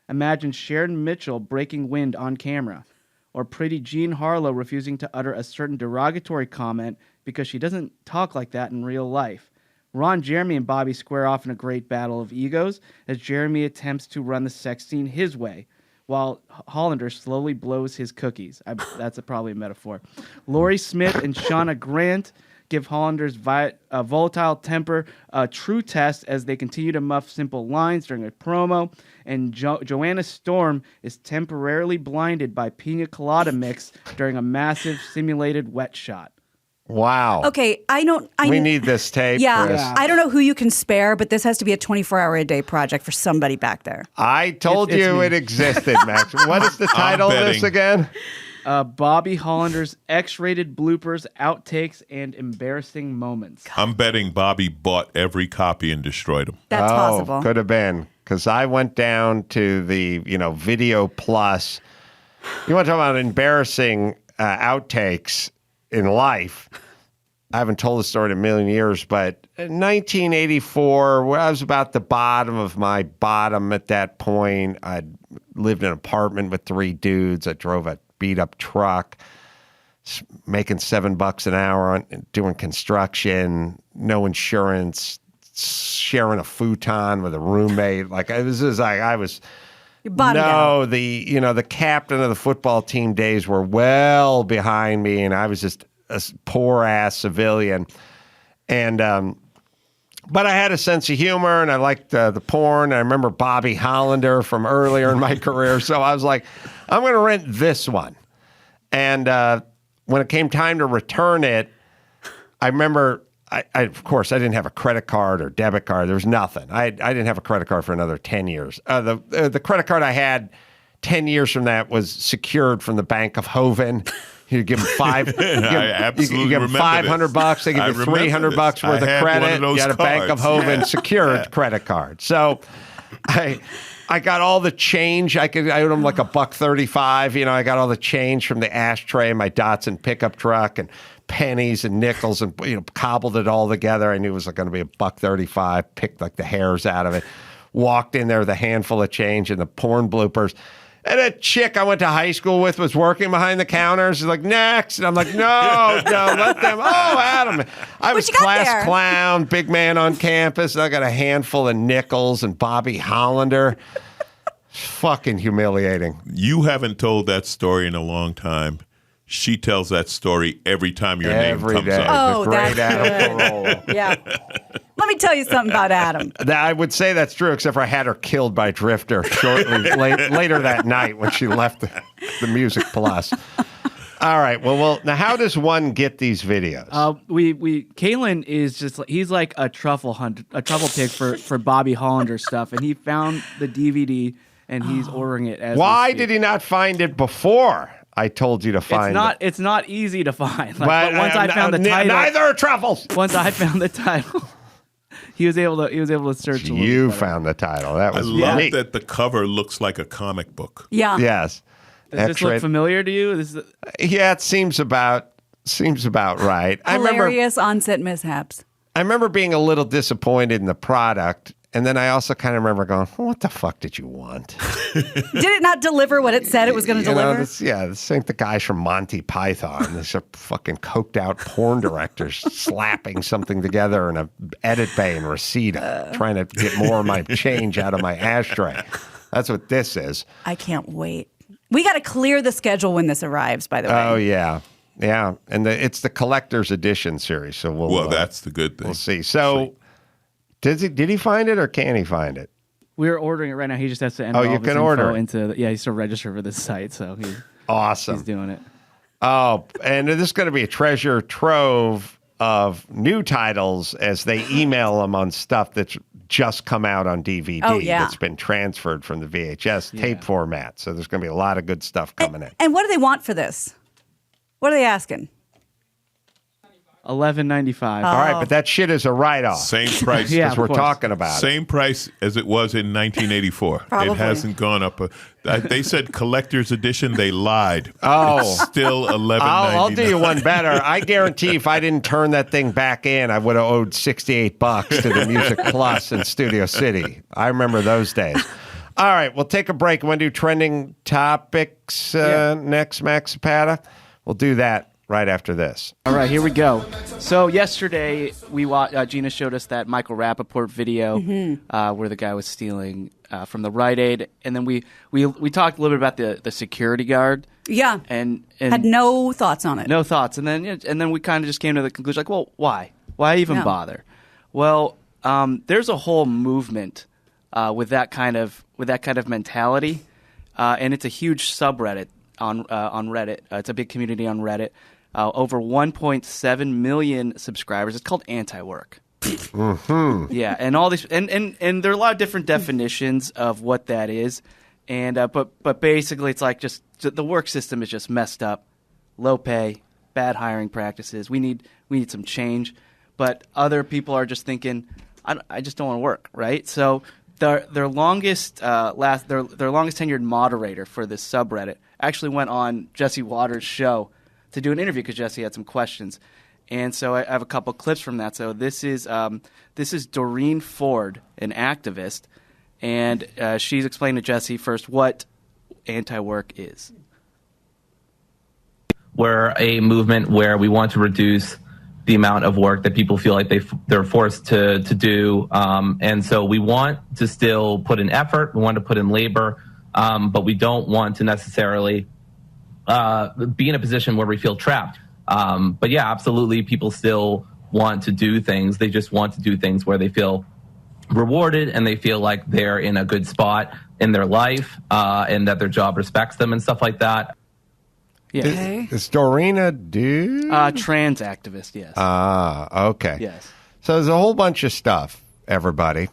Imagine Sharon Mitchell breaking wind on camera, or pretty Jean Harlow refusing to utter a certain derogatory comment because she doesn't talk like that in real life. Ron Jeremy and Bobby square off in a great battle of egos as Jeremy attempts to run the sex scene his way, while Hollander slowly blows his cookies. That's probably a metaphor. Laurie Smith and Shauna Grant give Hollander's volatile temper a true test as they continue to muff simple lines during a promo, and Joanna Storm is temporarily blinded by pina colada mix during a massive simulated wet shot. Wow. Okay, we need this tape. Yeah, Chris. I don't know who you can spare, but this has to be a 24-hour-a-day project for somebody back there. I told you it existed, Max. What is the title of this again? Bobby Hollander's X-rated bloopers, outtakes, and embarrassing moments. I'm betting Bobby bought every copy and destroyed them. That's possible. Could have been, because I went down to the Video Plus. You want to talk about embarrassing outtakes in life? I haven't told the story in a million years, but in 1984, I was about the bottom of my bottom at that point. I'd lived in an apartment with 3 dudes. I drove a beat-up truck, making $7 an hour doing construction, no insurance, sharing a futon with a roommate. Like it was just like I was. The captain of the football team days were well behind me, and I was just a poor ass civilian. And but I had a sense of humor, and I liked the porn. I remember Bobby Hollander from earlier in my career, so I was like, I'm going to rent this one. And when it came time to return it, I remember. Of course, I didn't have a credit card or debit card. There was nothing. I didn't have a credit card for another 10 years. The credit card I had 10 years from that was secured from the Bank of Hoven. You give them $500. They give you $300 worth of credit. You had a Bank of Hoven secured credit card. So I got all the change. I owed them like $1.35. I got all the change from the ashtray in my Datsun pickup truck and pennies and nickels, and cobbled it all together. I knew it was going to be $1.35. Picked like the hairs out of it. Walked in there with a handful of change and the porn bloopers. And a chick I went to high school with was working behind the counter. She's like, next. And I'm like, no, let them. Oh, Adam. I was class clown, big man on campus. And I got a handful of nickels and Bobby Hollander. Fucking humiliating. You haven't told that story in a long time. She tells that story every time your name comes up. Oh, that's good. Yeah. Let me tell you something about Adam. I would say that's true, except for I had her killed by Drifter shortly later that night when she left the Music Plus. All right. Well, now how does one get these videos? Kalen is he's like a truffle pig for Bobby Hollander stuff, and he found the DVD and he's ordering it as Why did he not find it before? I told you to find it. It's not easy to find. But once I found the title, neither are truffles. Once I found the title, he was able to search. You found the title. That was neat. That the cover looks like a comic book. Yeah. Yes. Does this look familiar to you? Yeah, it seems about right. Hilarious on-set mishaps. I remember being a little disappointed in the product, And then I also kind of remember going, what the fuck did you want? Did it not deliver what it said it was going to deliver? This ain't the guys from Monty Python. These are fucking coked out porn directors slapping something together in a edit bay in Reseda, trying to get more of my change out of my ashtray. That's what this is. I can't wait. We got to clear the schedule when this arrives, by the way. Oh, yeah. Yeah. And it's the collector's edition series. So that's the good thing. We'll see. So did he find it or can he find it? We're ordering it right now. He just has to enter all you of his can info order it. into he has to register for this site. So awesome. He's doing it. Oh, and this is going to be a treasure trove of new titles as they email them on stuff that's just come out on DVD that's been transferred from the VHS tape format. So there's going to be a lot of good stuff coming in. And what do they want for this? What are they asking? $11.95. All right, but that shit is a write-off. Same price. Because we're talking about Same price as it was in 1984. Probably. It hasn't gone up. They said collector's edition. They lied. Oh. It's still $11.99. I'll do you one better. I guarantee if I didn't turn that thing back in, I would have owed $68 to the Music Plus in Studio City. I remember those days. All right, we'll take a break. Want to do trending topics next, Max Zapata? We'll do that right after this. All right, here we go. So yesterday, Gina showed us that Michael Rappaport video where the guy was stealing from the Rite Aid, and then we talked a little bit about the security guard. Yeah, and had no thoughts on it. No thoughts, and then we kind of just came to the conclusion, like, well, why? Why even bother? Well, there's a whole movement with that kind of mentality, and it's a huge subreddit on Reddit. It's a big community on Reddit. Over 1.7 million subscribers. It's called anti-work. Mm-hmm. Yeah, and all these and there are a lot of different definitions of what that is, and but basically it's like just the work system is just messed up, low pay, bad hiring practices. We need some change, but other people are just thinking, I just don't want to work, right? So their longest tenured moderator for this subreddit actually went on Jesse Waters' show to do an interview because Jesse had some questions, and so I have a couple clips from that. So this is Doreen Ford, an activist, and she's explained to Jesse first what anti-work is. We're a movement where we want to reduce the amount of work that people feel like they're forced to do, and so we want to still put in effort. We want to put in labor, but we don't want to necessarily be in a position where we feel trapped. But yeah, absolutely, people still want to do things. They just want to do things where they feel rewarded and they feel like they're in a good spot in their life and that their job respects them and stuff like that. Yeah. Is Doreen a dude? Trans activist, yes. Okay. Yes. So there's a whole bunch of stuff, everybody.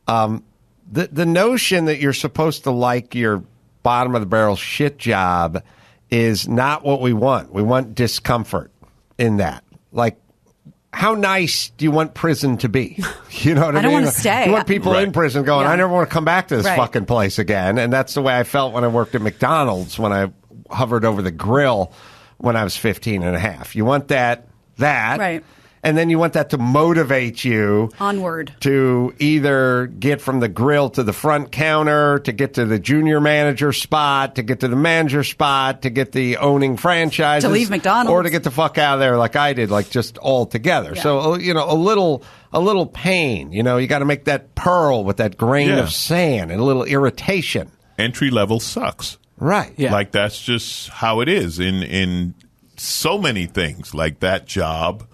The notion that you're supposed to like your bottom of the barrel shit job is not what we want. We want discomfort in that. Like, how nice do you want prison to be? You know what I mean? I don't want to stay. You want people in prison going, I never want to come back to this Right. fucking place again. And that's the way I felt when I worked at McDonald's, when I hovered over the grill when I was 15 and a half. You want that. Right. And then you want that to motivate you Onward. to either get from the grill to the front counter, to get to the junior manager spot, to get to the manager spot, to get the owning franchises. To leave McDonald's. Or to get the fuck out of there like I did, like just all together. Yeah. So, you know, a little pain. You know, you got to make that pearl with that grain of sand and a little irritation. Entry level sucks. Right. Yeah. Like that's just how it is in so many things. Like that job.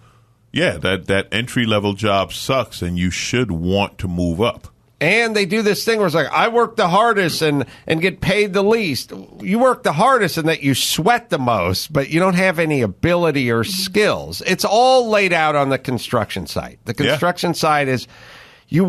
Yeah, that entry-level job sucks, and you should want to move up. And they do this thing where it's like, I work the hardest and get paid the least. You work the hardest in that you sweat the most, but you don't have any ability or skills. It's all laid out on the construction site. The construction site is, you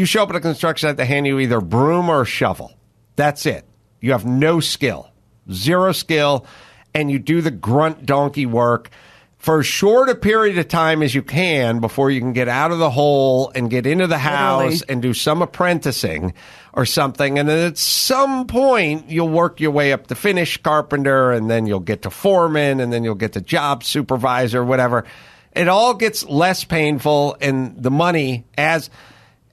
show up at a construction site, they hand you either a broom or a shovel. That's it. You have no skill, zero skill, and you do the grunt donkey work for as short a period of time as you can before you can get out of the hole and get into the house and do some apprenticing or something. And then at some point, you'll work your way up to finish carpenter, and then you'll get to foreman, and then you'll get to job supervisor, whatever. It all gets less painful, and the money, as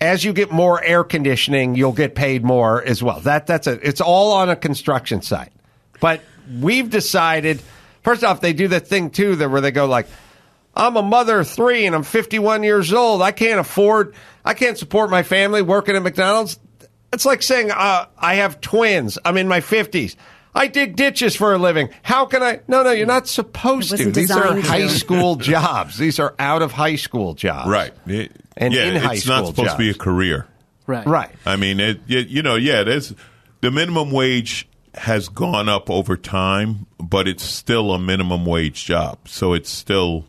as you get more air conditioning, you'll get paid more as well. It's all on a construction site. But we've decided, first off, they do that thing too where they go like, I'm a mother of 3 and I'm 51 years old. I can't support my family working at McDonald's. It's like saying I have twins. I'm in my 50s. I dig ditches for a living. How can I? No, you're not supposed to. These are high school jobs. These are out of high school jobs. Right. And in high it's school not supposed jobs. to be a career. Right. I mean, there's the minimum wage has gone up over time, but it's still a minimum wage job. So it's still,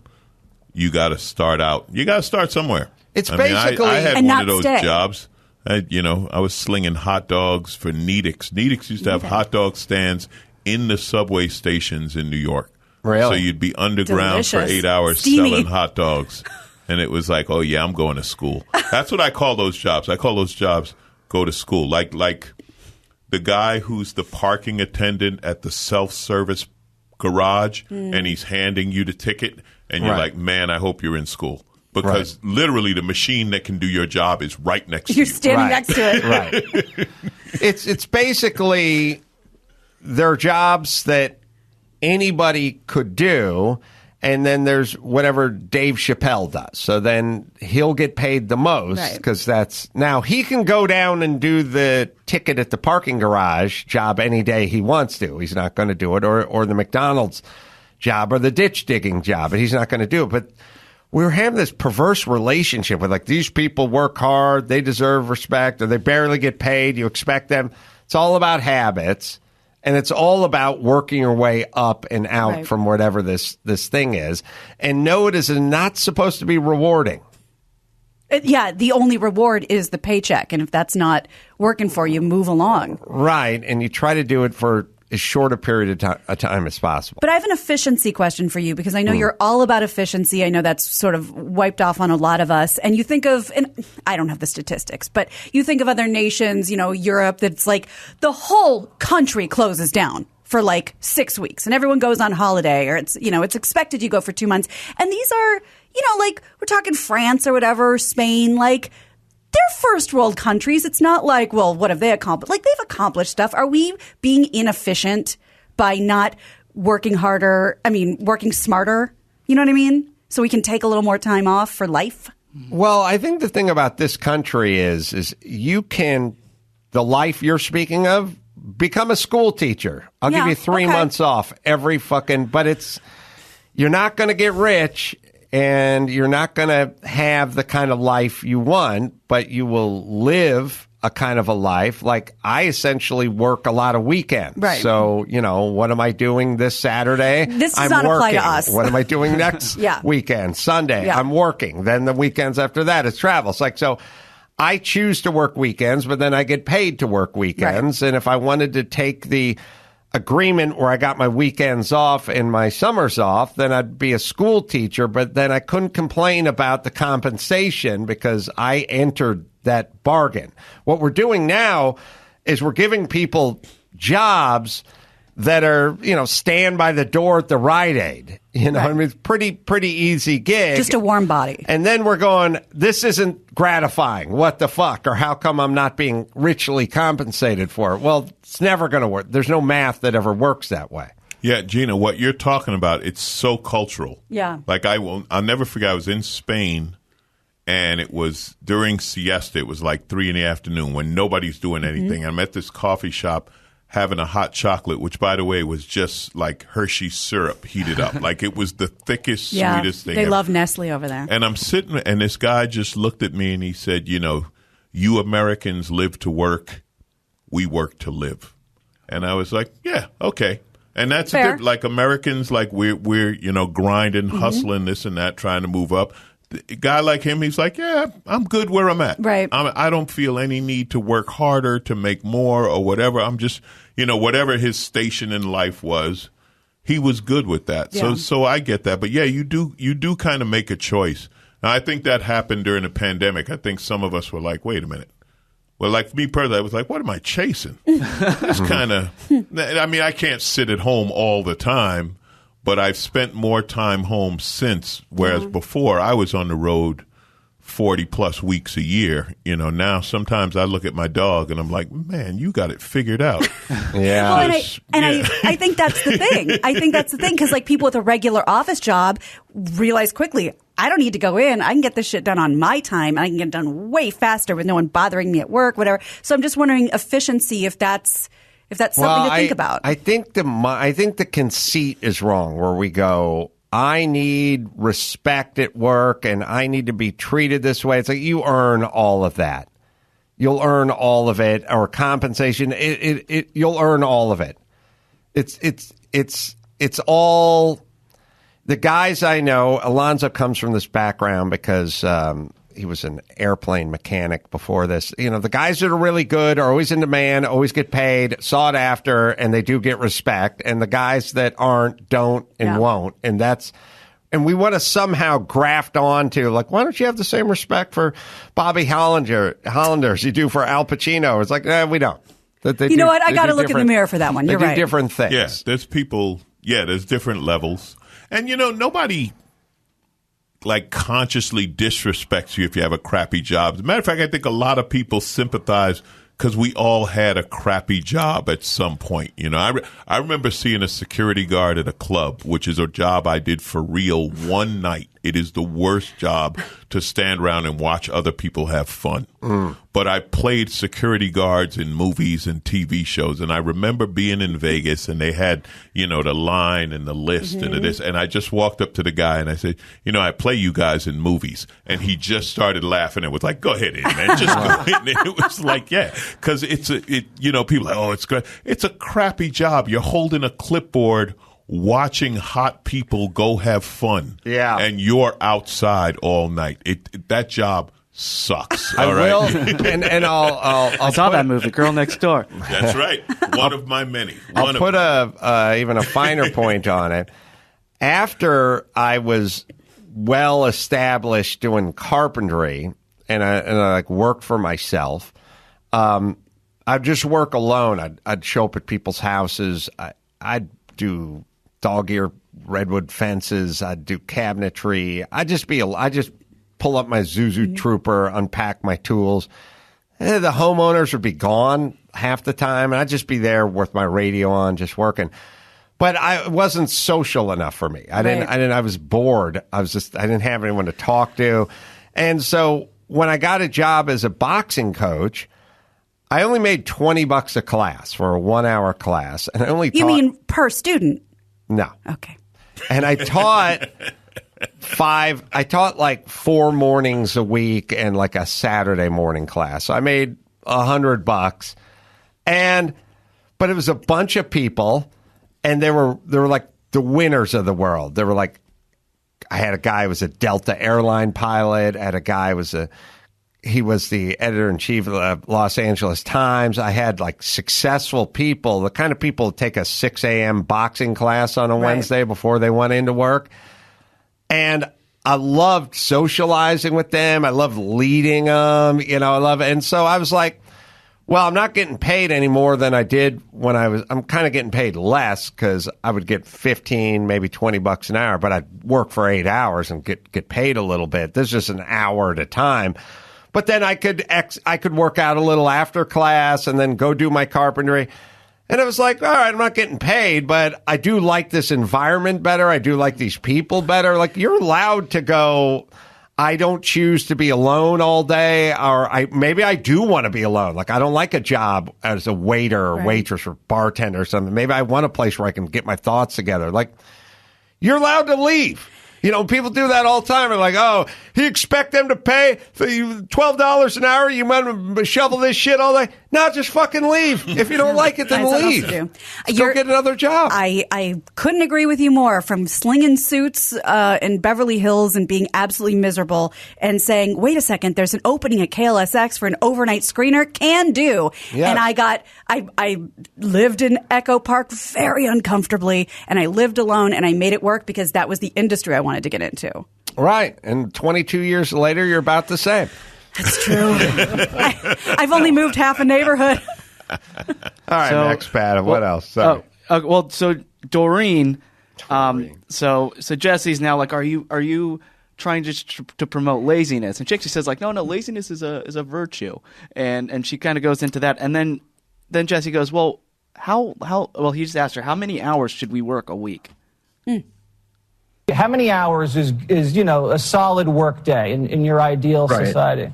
you got to start out. You got to start somewhere. It's I basically I had and one not of those stay. jobs. I was slinging hot dogs for Needix. Needix used to have hot dog stands in the subway stations in New York. Really? So you'd be underground for Delicious. 8 hours Steamy. selling hot dogs. And it was like, oh, yeah, I'm going to school. That's what I call those jobs. I call those jobs go to school. Like the guy who's the parking attendant at the self-service garage, and he's handing you the ticket, and you're like, man, I hope you're in school. Because literally the machine that can do your job is right next to you. You're standing next to it. Right. It's basically they're jobs that anybody could do, and then there's whatever Dave Chappelle does. So then he'll get paid the most because now he can go down and do the ticket at the parking garage job any day he wants to. He's not going to do it, or the McDonald's job or the ditch digging job, and he's not going to do it. But we're having this perverse relationship with like these people work hard, they deserve respect, or they barely get paid. You expect them. It's all about habits, and it's all about working your way up and out from whatever this thing is. And no, it is not supposed to be rewarding. Yeah, the only reward is the paycheck, and if that's not working for you, move along. Right, and you try to do it for as short a period of time as possible. But I have an efficiency question for you because I know you're all about efficiency. I know that's sort of wiped off on a lot of us. And you think of, and I don't have the statistics, but you think of other nations, Europe, that's like the whole country closes down for like 6 weeks and everyone goes on holiday, or it's expected you go for 2 months. And these are, like we're talking France or whatever, Spain, like they're first world countries. It's not like, well, what have they accomplished? Like they've accomplished stuff. Are we being inefficient by not working harder? I mean, working smarter. You know what I mean? So we can take a little more time off for life. Well, I think the thing about this country is you can, the life you're speaking of, become a school teacher. I'll give you 3 months off every but you're not going to get rich. And you're not going to have the kind of life you want, but you will live a kind of a life. Like I essentially work a lot of weekends. Right. So, what am I doing this Saturday? This does I'm not working. apply to us. What am I doing next weekend? Sunday, I'm working. Then the weekends after that, it's travel. It's like, so I choose to work weekends, but then I get paid to work weekends. Right. And if I wanted to take the agreement where I got my weekends off and my summers off, then I'd be a school teacher, but then I couldn't complain about the compensation because I entered that bargain. What we're doing now is we're giving people jobs that are, stand by the door at the Rite Aid. I mean, it's pretty easy gig. Just a warm body. And then we're going, this isn't gratifying. What the fuck? Or how come I'm not being richly compensated for it? Well, it's never going to work. There's no math that ever works that way. Yeah, Gina, what you're talking about, it's so cultural. Yeah. Like I'll never forget, I was in Spain and it was during siesta. It was like 3 p.m. when nobody's doing anything. I'm at this coffee shop having a hot chocolate, which, by the way, was just like Hershey's syrup heated up. Like it was the thickest, sweetest thing they ever. love Nestle over there. And I'm sitting, and this guy just looked at me and he said, you Americans live to work, we work to live. And I was like, yeah, okay. And that's fair. Like Americans, like we're grinding, hustling, this and that, trying to move up. A guy like him, he's like, yeah, I'm good where I'm at. Right. I don't feel any need to work harder to make more or whatever. I'm just, whatever his station in life was, he was good with that. Yeah. So I get that. But yeah, you do kind of make a choice. Now, I think that happened during the pandemic. I think some of us were like, wait a minute. Well, like me personally, I was like, what am I chasing? It's kind of, I mean, I can't sit at home all the time. But I've spent more time home since, whereas before I was on the road 40 plus weeks a year. Now sometimes I look at my dog and I'm like, man, you got it figured out. Yeah. Well, I think that's the thing. I think that's the thing because like people with a regular office job realize quickly, I don't need to go in. I can get this shit done on my time and I can get it done way faster with no one bothering me at work, whatever. So I'm just wondering efficiency if that's something to think about. I think the conceit is wrong where we go, I need respect at work and I need to be treated this way. It's like you earn all of that. You'll earn all of it, or compensation. You'll earn all of it. It's all the guys I know. Alonzo comes from this background because he was an airplane mechanic before this. The guys that are really good are always in demand, always get paid, sought after, and they do get respect. And the guys that aren't, don't, and won't. And we want to somehow graft on to, like, why don't you have the same respect for Bobby Hollander as you do for Al Pacino? It's like, we don't. You know what? I got to look in the mirror for that one. You're right. They do different things. Yeah, there's people, there's different levels. And, nobody like consciously disrespects you if you have a crappy job. As a matter of fact, I think a lot of people sympathize because we all had a crappy job at some point. I remember seeing a security guard at a club, which is a job I did for real one night. It is the worst job to stand around and watch other people have fun. But I played security guards in movies and TV shows. And I remember being in Vegas and they had, the line and the list and this. And I just walked up to the guy and I said, I play you guys in movies. And he just started laughing and was like, go ahead in, man. Just go in. And it was like, because people are like, oh, it's great. It's a crappy job. You're holding a clipboard watching hot people go have fun. Yeah. And you're outside all night. That job sucks. I all will, right? and I'll I saw that movie, Girl Next Door. That's right. One of my many. I'll put even a finer point on it. After I was well established doing carpentry and I like worked for myself, I'd just work alone. I'd show up at people's houses. I'd do dog-ear redwood fences. I'd do cabinetry. I just pull up my Zuzu Trooper, unpack my tools. The homeowners would be gone half the time, and I'd just be there with my radio on, just working. But it wasn't social enough for me. I was bored. I didn't have anyone to talk to. And so when I got a job as a boxing coach, I only made $20 a class for a 1-hour class. And I only You mean per student? No. Okay. And I taught like 4 mornings a week and like a Saturday morning class. So I made $100. But it was a bunch of people, and they were like the winners of the world. They were like, I had a guy who was a Delta airline pilot. I had a guy he was the editor-in-chief of the Los Angeles Times. I had like successful people, the kind of people who take a 6 a.m. boxing class on a Wednesday before they went into work. And I loved socializing with them. I loved leading them. I love it. And so I was like, well, I'm not getting paid any more than I did when I'm kind of getting paid less because I would get 15, maybe $20 an hour, but I'd work for 8 hours and get paid a little bit. This is just an hour at a time. But then I could work out a little after class and then go do my carpentry. And it was like, all right, I'm not getting paid, but I do like this environment better. I do like these people better. Like, you're allowed to go, I don't choose to be alone all day, or maybe I do want to be alone. Like, I don't like a job as a waiter or waitress or bartender or something. Maybe I want a place where I can get my thoughts together. Like, you're allowed to leave. People do that all the time. They're like, oh, you expect them to pay for you $12 an hour? You want to shovel this shit all day? No, just fucking leave. If you don't like it, then leave. Go get another job. I couldn't agree with you more. From slinging suits in Beverly Hills and being absolutely miserable and saying, wait a second, there's an opening at KLSX for an overnight screener. Can do. Yes. And I lived in Echo Park very uncomfortably, and I lived alone, and I made it work because that was the industry I wanted to get into. Right. And 22 years later, you're about the same. That's true. I've only moved half a neighborhood. All right, next, Pat. What else? So Doreen. So Jesse's now like, are you trying to promote laziness. And she actually says like, no, laziness is a virtue. And she kind of goes into that. And then Jesse goes, well, well, he just asked her, how many hours should we work a week? How many hours is a solid work day in your ideal society?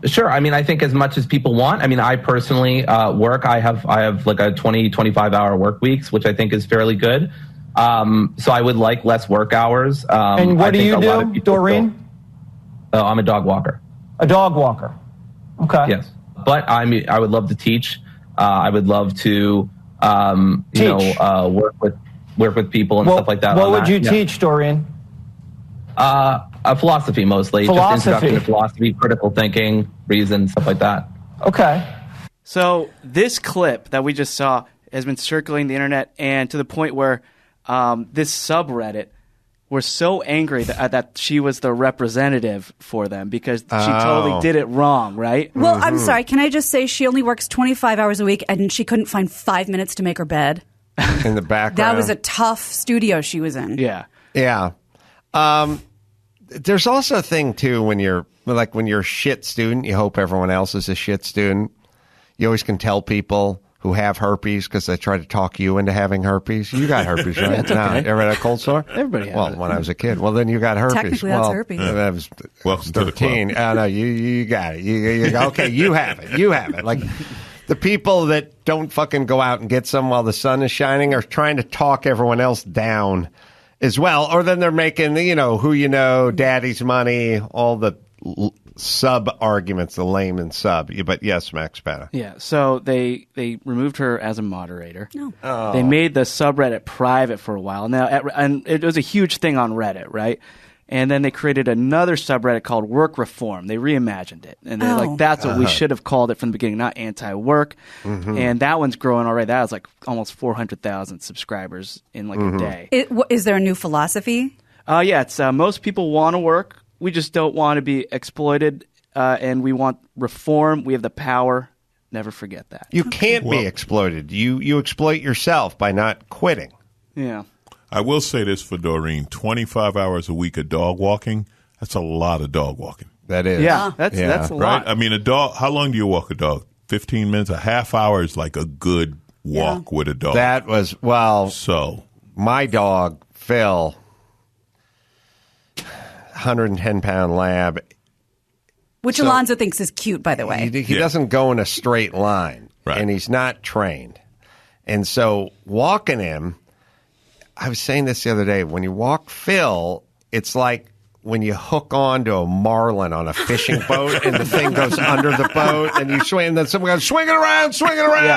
Sure. I mean, I think as much as people want. I mean, I personally work. I have like a 20, 25 hour work weeks, which I think is fairly good. So I would like less work hours. And what do you do, Doreen? I'm a dog walker. A dog walker. Okay. Yes. But I would love to teach. I would love to, work with people and stuff like that. What would you teach, Doreen? Philosophy mostly. Just introduction to philosophy, critical thinking, reason, stuff like that. Okay. So this clip that we just saw has been circulating the internet, and to the point where this subreddit were so angry that she was the representative for them because she totally did it wrong, right? Well, I'm sorry. Can I just say she only works 25 hours a week and she couldn't find 5 minutes to make her bed? In the background. That was a tough studio she was in. Yeah. Yeah. There's also a thing, too, when you're a shit student, you hope everyone else is a shit student. You always can tell people who have herpes because they try to talk you into having herpes. You got herpes, right? That's okay. No, ever had a cold sore? Everybody has it. When I was a kid. Well, then you got herpes. Technically, that's herpes. I was Welcome to the 13. club. Oh, no, you got it. Okay, you have it. You have it. Like, the people that don't fucking go out and get some while the sun is shining are trying to talk everyone else down as well. Or then they're making, who you know, daddy's money, all the sub arguments, the lame and sub. But yes, Max Spada. Yeah, so they removed her as a moderator. No. Oh. They made the subreddit private for a while. Now, and it was a huge thing on Reddit, right? And then they created another subreddit called Work Reform. They reimagined it. And they're like, that's what we should have called it from the beginning, not anti-work. Mm-hmm. And that one's growing already. That has like almost 400,000 subscribers in like a day. Is there a new philosophy? Yeah, it's most people want to work. We just don't want to be exploited. And we want reform. We have the power. Never forget that. You can't be exploited. You exploit yourself by not quitting. Yeah. I will say this for Doreen, 25 hours a week of dog walking, that's a lot of dog walking. That is. Yeah, that's a lot. Right? I mean, a dog, how long do you walk a dog? 15 minutes? A half hour is like a good walk with a dog. That was, my dog, Phil, 110-pound lab. Which Alonzo thinks is cute, by the way. He doesn't go in a straight line, and he's not trained. And so walking him, I was saying this the other day, when you walk Phil, it's like when you hook on to a marlin on a fishing boat and the thing goes under the boat and you swing, and then someone goes, swing it around,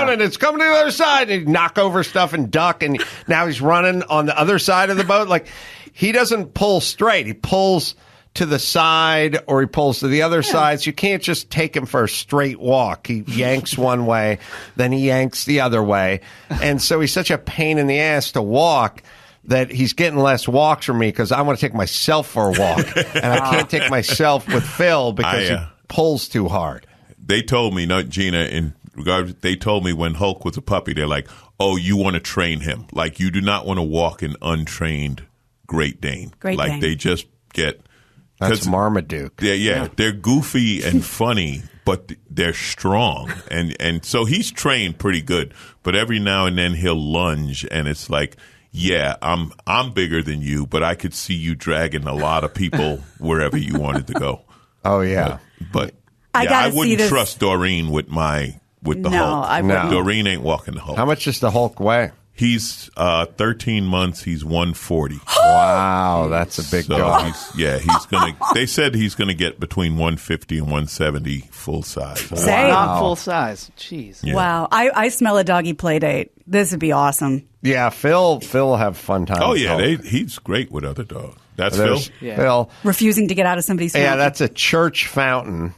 and it's coming to the other side, and you knock over stuff and duck, and now he's running on the other side of the boat. Like, he doesn't pull straight. He pulls to the side or he pulls to the other side. So you can't just take him for a straight walk. He yanks one way, then he yanks the other way. And so he's such a pain in the ass to walk that he's getting less walks from me because I want to take myself for a walk. And I can't take myself with Phil because he pulls too hard. They told me, not Gina, in regards, they told me when Hulk was a puppy, they're like, oh, you want to train him. Like, you do not want to walk an untrained Great Dane. Like, they just get... That's Marmaduke. They're goofy and funny, but they're strong, and so he's trained pretty good. But every now and then he'll lunge, and it's like, I'm bigger than you, but I could see you dragging a lot of people wherever you wanted to go. Oh yeah, but I wouldn't trust Doreen with the Hulk. I wouldn't. Doreen ain't walking the Hulk. How much does the Hulk weigh? He's 13 months. He's 140. Wow, that's a big dog. He's gonna. They said he's gonna get between 150 and 170 full size. Same. Not full size. Jeez. Yeah. Wow. I smell a doggy play date. This would be awesome. Yeah, Phil will have fun times. Oh yeah, he's great with other dogs. That's Phil. Yeah. Phil refusing to get out of somebody's fountain. Yeah, that's a church fountain.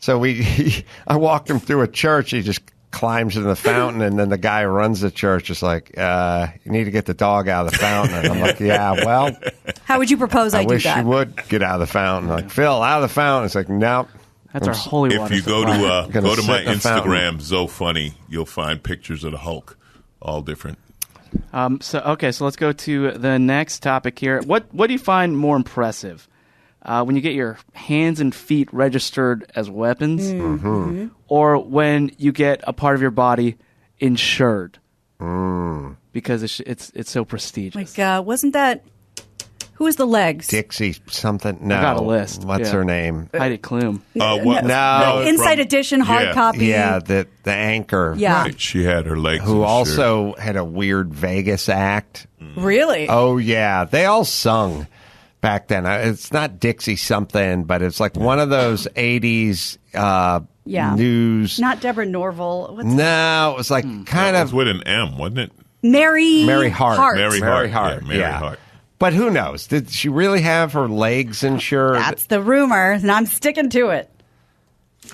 So I walked him through a church. He just climbs in the fountain, and then the guy who runs the church is like, you need to get the dog out of the fountain. And I'm like, yeah, well. How would you propose I do wish that? you would get out of the fountain. Like, Phil, out of the fountain. It's like, nope. That's our holy water. If you go to my Instagram, fountain. So Funny, you'll find pictures of the Hulk, all different. So let's go to the next topic here. What do you find more impressive? When you get your hands and feet registered as weapons, or when you get a part of your body insured? Because it's so prestigious. Like, wasn't that... Who was the legs? Dixie something. No. I got a list. What's her name? Heidi Klum. No. Inside Edition, hard copy. Yeah, the anchor. Yeah. Right. She had her legs Who insured. also had a weird Vegas act. Really? Oh, yeah. They all sung back then. It's not Dixie something, but it's like one of those 80s news. Not Deborah Norville. No, it was like kind It of. was with an M, wasn't it? Mary Hart. Mary Hart. Yeah, Mary Hart. But who knows? Did she really have her legs insured? That's the rumor, and I'm sticking to it.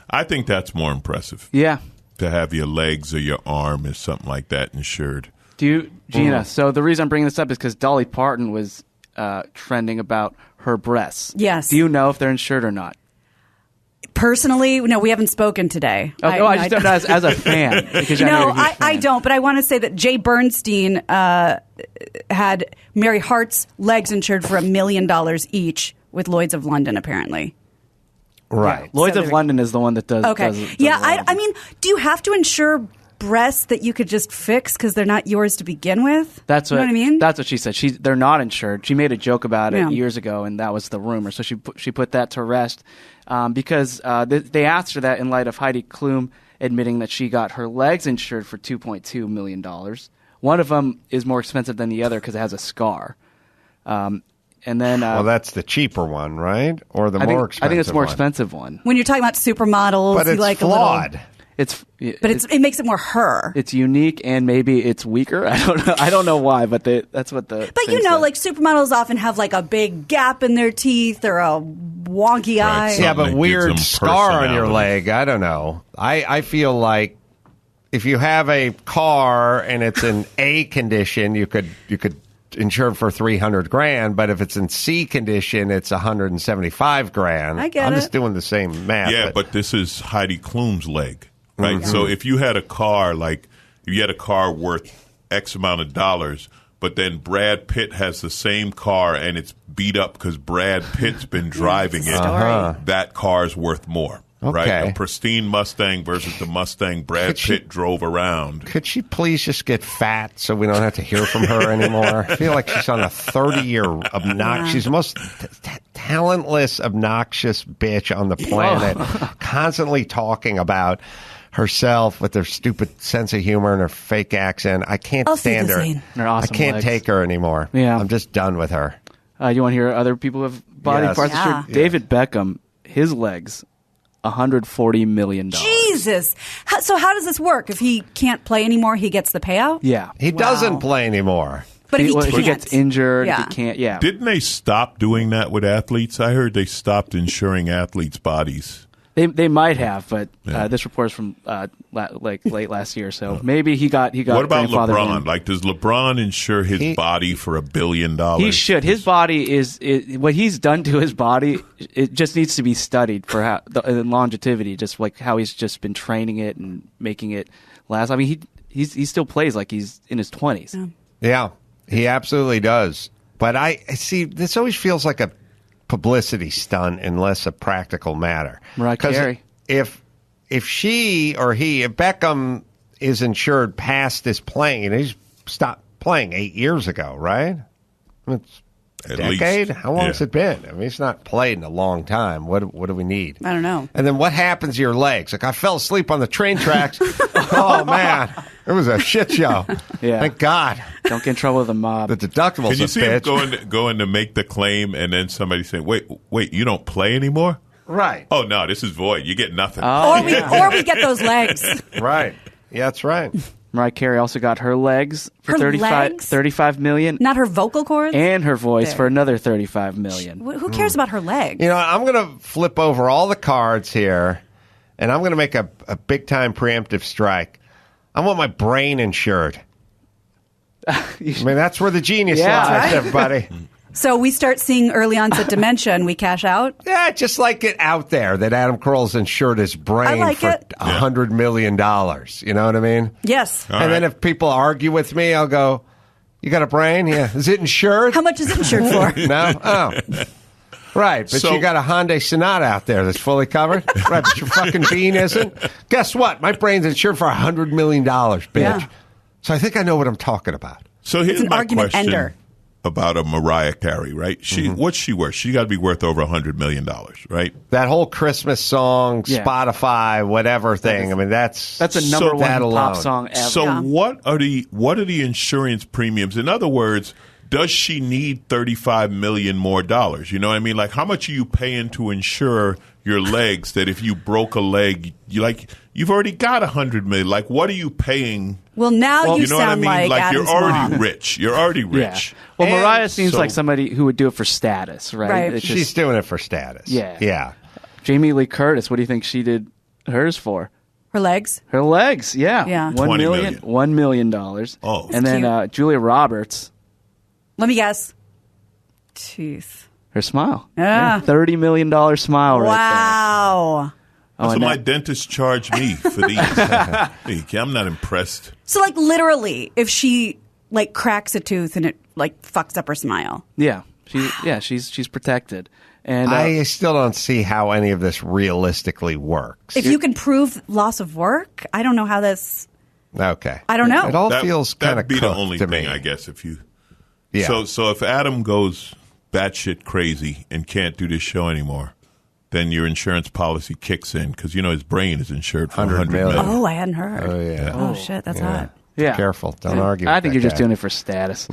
I think that's more impressive. Yeah. To have your legs or your arm or something like that insured. Gina, so the reason I'm bringing this up is because Dolly Parton was trending about her breasts. Yes. Do you know if they're insured or not? Personally, no, we haven't spoken today. I just don't know as a fan. Because I don't, but I want to say that Jay Bernstein had Mary Hart's legs insured for $1 million each with Lloyd's of London, apparently. Right. Yeah. Lloyd's of London is the one that does. Okay. I mean, do you have to insure breasts that you could just fix because they're not yours to begin with? That's what, you know what I mean? That's what she said. They're not insured. She made a joke about it Yeah. years ago, and that was the rumor. So she put that to rest because they asked her that in light of Heidi Klum admitting that she got her legs insured for $2.2 million. One of them is more expensive than the other because it has a scar. And then, well, that's the cheaper one, right? Or the more expensive one? I think it's the more expensive one. When you're talking about supermodels, But you it's like flawed. It makes it more her. It's unique and maybe it's weaker. I don't know why, but that's what the. But thing said. like supermodels often have like a big gap in their teeth or a wonky eye. Yeah, but that weird gives them scar on your personality. leg. I don't know. I feel like if you have a car and it's in A condition, you could insure for $300,000. But if it's in C condition, it's $175,000. I get I'm it. just doing the same math. Yeah, but this is Heidi Klum's leg, right? Mhm. So if you had a car, like if you had a car worth X amount of dollars, but then Brad Pitt has the same car and it's beat up because Brad Pitt's been driving it, that car's worth more, right? Okay. A pristine Mustang versus the Mustang Brad Pitt drove around. Could she please just get fat so we don't have to hear from her anymore? I feel like she's on a 30-year obnoxious. She's the most talentless, obnoxious bitch on the planet, constantly talking about herself with her stupid sense of humor and her fake accent. I can't stand her. Her awesome I can't legs. take her anymore. Yeah. I'm just done with her. You want to hear other people who have body Yes. parts insured? Yeah. David Beckham, his legs, $140 million. Jesus. So how does this work? If he can't play anymore, he gets the payout? Yeah. He doesn't play anymore. But if he if he can't. gets injured, Yeah. he can't. Yeah. Didn't they stop doing that with athletes? I heard they stopped insuring athletes' bodies. They might have, but this report is from late last year, so maybe he got. What about grandfathered LeBron? in. Like, does LeBron insure his body for $1 billion? He should. His body is what he's done to his body. It just needs to be studied for how the longevity, just like how he's just been training it and making it last. I mean, he still plays like he's in his 20s. Yeah, he absolutely does. But I see, this always feels like a publicity stunt and less a practical matter. Mariah 'Cause Carey. If she or he, if Beckham is insured past this playing, and he's stopped playing 8 years ago, right? It's a At decade? least. How long has Yeah. it been? I mean, he's not played in a long time. What do we need? I don't know. And then what happens to your legs? Like, I fell asleep on the train tracks. Oh, man. It was a shit show. Yeah. Thank God. Don't get in trouble with the mob. The deductible's Can you a see him bitch. going to make the claim, and then somebody saying, "Wait, you don't play anymore?" Right. Oh no, this is void. You get nothing. Or we get those legs. Right. Yeah, that's right. Mariah Carey also got her legs for Her legs? $35 million, Not her vocal cords? and her voice There. for another $35 million. Who cares about her legs? You know, I'm going to flip over all the cards here, and I'm going to make a big-time preemptive strike. I want my brain insured. I mean, that's where the genius Yeah. lies, Right. everybody. So we start seeing early onset dementia and we cash out? Yeah, just like it out there that Adam Carolla's insured his brain I like for it. $100 million. You know what I mean? Yes. And then if people argue with me, I'll go, You got a brain? Yeah. Is it insured? How much is it insured for? No? Oh. Right, but you got a Hyundai Sonata out there that's fully covered? Right, but your fucking bean isn't? Guess what? My brain's insured for $100 million, bitch. Yeah. So I think I know what I'm talking about. So here's my question ender. about a Mariah Carey, right? What's she worth? She got to be worth over $100 million, right? That whole Christmas song, Spotify, whatever thing. I mean, that's a number one pop song ever. So what are the insurance premiums? In other words, does she need $35 million more dollars? You know what I mean? Like, how much are you paying to insure your legs that if you broke a leg, you've already got $100 million? Like, what are you paying? Well, now you know sound what I mean? like You're Adam's already mom. rich. You're already rich. Yeah. Well, Mariah seems like somebody who would do it for status, right? Right. She's doing it for status. Yeah. Yeah. Jamie Lee Curtis, what do you think she did hers for? Her legs? Her legs, yeah. Yeah. $1 million. $1 million. Oh. And then Julia Roberts. Let me guess. Teeth. Her smile. Yeah. $30 million smile right Wow. So my dentist charged me for these. I'm not impressed. So, like, literally, if she, like, cracks a tooth and it, like, fucks up her smile. there. Yeah. She's protected. And I still don't see how any of this realistically works. If you can prove loss of work, I don't know how this... Okay. I don't know. It all feels kind of that'd be the cooked only to thing, me. I guess, if you... Yeah. So if Adam goes batshit crazy and can't do this show anymore, then your insurance policy kicks in because, his brain is insured for $100 million. Oh, I hadn't heard. Oh, yeah. Oh, shit, that's hot. Yeah. Careful. Don't argue I with think that you're just guy. doing it for status.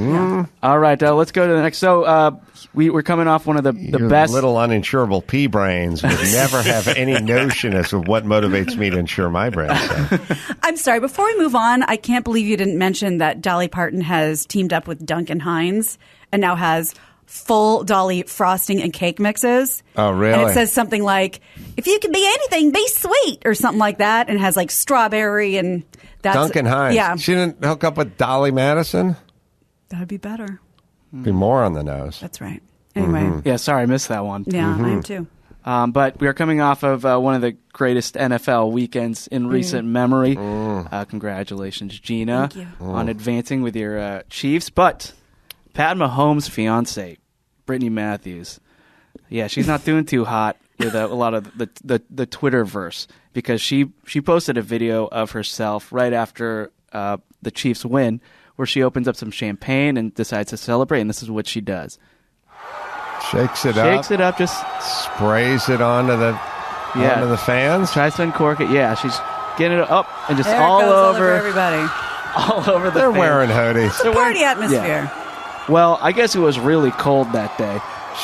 All right, let's go to the next. So we're coming off one of the Your best. little uninsurable pea brains would never have any notion as to what motivates me to insure my brain. So. I'm sorry. Before we move on, I can't believe you didn't mention that Dolly Parton has teamed up with Duncan Hines and now has full Dolly frosting and cake mixes. Oh, really? And it says something like, if you can be anything, be sweet, or something like that, and it has like strawberry and that's... Duncan Hines. Yeah. She didn't hook up with Dolly Madison? That'd be better. Be more on the nose. That's right. Anyway. Yeah, sorry, I missed that one. Yeah, I am too. But we are coming off of one of the greatest NFL weekends in recent memory. Congratulations, Gina, on advancing with your Chiefs. But Pat Mahomes' fiancé, Brittany Matthews, yeah, she's not doing too hot with a lot of the Twitterverse because she posted a video of herself right after the Chiefs win where she opens up some champagne and decides to celebrate, and this is what she does. Shakes it up, just sprays it onto the fans. Tries to uncork it. Yeah, she's getting it up and just There all it goes over everybody. all over the They're fans. wearing hoodies. It's a party atmosphere. Well, I guess it was really cold that day.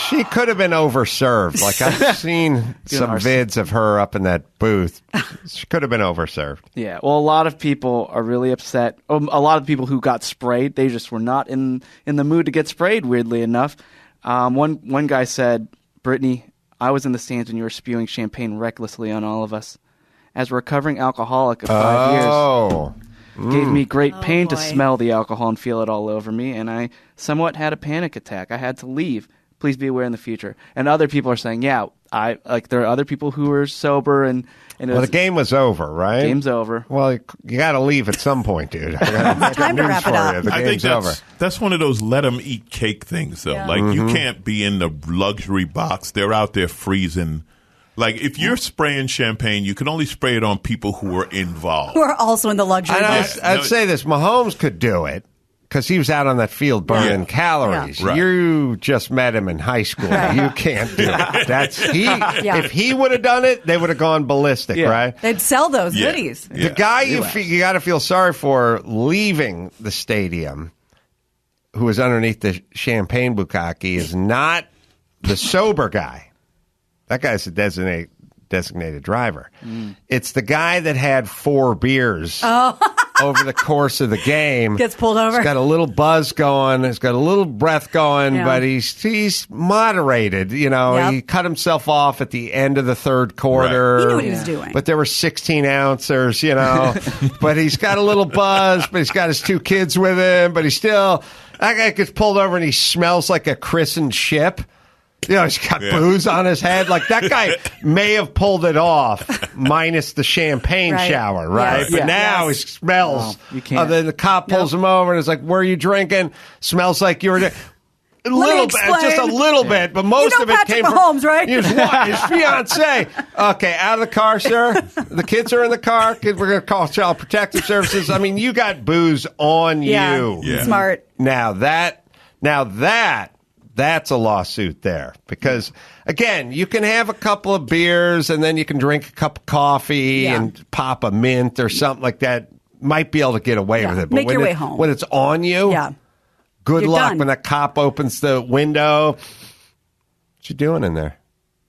She could have been overserved. Like, I've seen some vids of her up in that booth. She could have been overserved. Yeah. Well, a lot of people are really upset. A lot of people who got sprayed, they just were not in the mood to get sprayed, weirdly enough. One guy said, Brittany, I was in the stands when you were spewing champagne recklessly on all of us. As a recovering alcoholic of 5 years, gave me great pain to smell the alcohol and feel it all over me, and I somewhat had a panic attack. I had to leave. Please be aware in the future. And other people are saying, yeah, there are other people who are sober and the game was over, right? Game's over. Well, you got to leave at some point, dude. It's time to wrap it up. The I think game's over. that's one of those let them eat cake things, though. Yeah. Like, you can't be in the luxury box. They're out there freezing. Like, if you're spraying champagne, you can only spray it on people who are involved. We're also in the luxury And box. I'd say this: Mahomes could do it because he was out on that field burning calories. Yeah. Right. You just met him in high school. You can't do it. If he would have done it, they would have gone ballistic, right? They'd sell those hoodies. The guy you got to feel sorry for leaving the stadium, who was underneath the champagne bukkake, is not the sober guy. That guy's a designated driver. It's the guy that had 4 beers over the course of the game. Gets pulled over. He's got a little buzz going. He's got a little breath going, but he's moderated. You know, he cut himself off at the end of the third quarter. Right. He knew what he was doing. But there were 16 ouncers, you know. But he's got a little buzz, but he's got his 2 kids with him, but he's still... That guy gets pulled over and he smells like a christened ship. He's got booze on his head. Like, that guy may have pulled it off, minus the champagne shower, right? Yes. But now he smells. You can't. Then the cop pulls him over and is like, "Where are you drinking? Smells like you were there." A little bit, just a little bit, but most of it Patrick came Mahomes, from right? His fiance. Okay, out of the car, sir. The kids are in the car. We're going to call Child Protective Services. I mean, you got booze on you. Yeah, smart. Now that's a lawsuit there, because again, you can have a couple of beers and then you can drink a cup of coffee and pop a mint or something like that. Might be able to get away with it, but Make your way home. When it's on you, good You're luck done. when a cop opens the window. What you doing in there?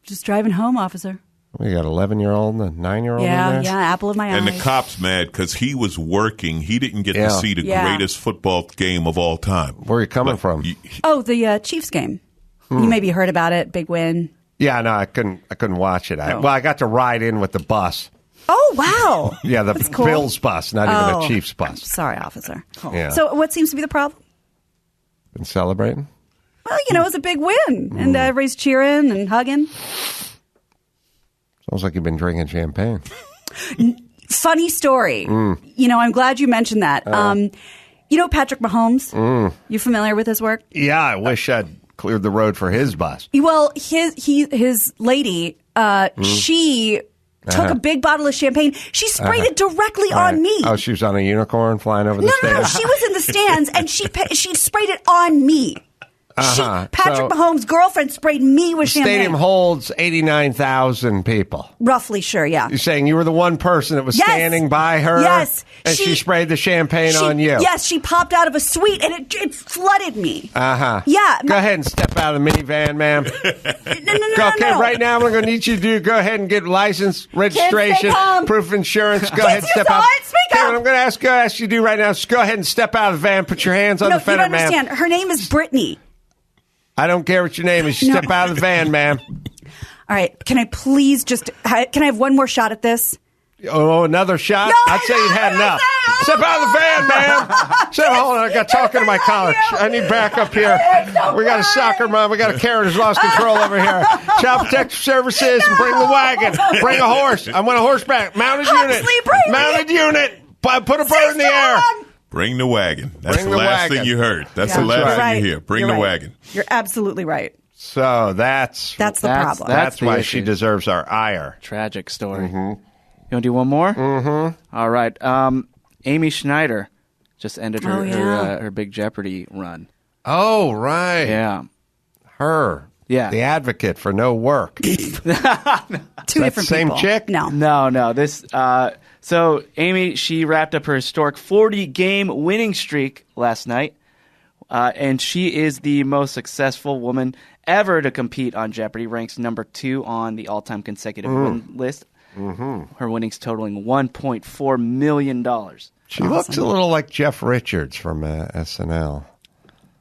Just driving home, officer. We got 11-year-old and a 9-year-old in there. Yeah, apple of my eye. And the cop's mad because he was working. He didn't get to see the greatest football game of all time. Where are you coming from? The Chiefs game. You maybe heard about it. Big win. Yeah, no, I couldn't watch it. I got to ride in with the bus. Oh, wow. Yeah, the That's cool. Bills bus, not even a Chiefs bus. Sorry, officer. Yeah. So what seems to be the problem? Been celebrating? Well, it was a big win. And everybody's cheering and hugging. Sounds like you've been drinking champagne. Funny story. I'm glad you mentioned that. Patrick Mahomes? You familiar with his work? Yeah, I wish I'd cleared the road for his bus. Well, his lady, she took a big bottle of champagne. She sprayed it directly on me. Oh, she was on a unicorn flying over the stage? No, she was in the stands, and she sprayed it on me. Patrick Mahomes' girlfriend sprayed me with champagne. The stadium holds 89,000 people. Roughly, sure, yeah. You're saying you were the one person that was standing by her? Yes. And she sprayed the champagne on you? Yes, she popped out of a suite, and it flooded me. Uh-huh. Yeah. Go ahead and step out of the minivan, ma'am. No. Right now, we're going to need you to go ahead and get license, registration, proof of insurance. Go ahead and step out. Speak up. What I'm going to ask you to do right now is go ahead and step out of the van, put your hands on the fender, you don't understand. ma'am. Her name is Brittany. I don't care what your name is. You step out of the van, ma'am. All right. Can I please can I have one more shot at this? Oh, another shot? I'd say you'd had enough. Step out of the van, ma'am. Hold on. I got talking to my collar. I need backup here. We got a soccer mom. We got a Karen who's lost control over here. Child Protective Services, and bring the wagon. Bring a horse. I want a horseback. Mounted unit. Mounted unit. Put a bird in the air. Bring the wagon. That's the last thing you heard. That's the last thing you hear. Bring the wagon. You're absolutely right. So that's the problem. That's why she deserves our ire. Tragic story. You want to do one more? Mm-hmm. All right. Amy Schneider just ended her big Jeopardy run. Oh, right. Yeah. Her. Yeah. The advocate for no work. Two different same people. chick? No. This. So Amy, she wrapped up her historic 40-game winning streak last night, and she is the most successful woman ever to compete on Jeopardy. Ranks number 2 on the all-time consecutive win list. Her winnings totaling $1.4 million. She looks a little like Jeff Richards from SNL.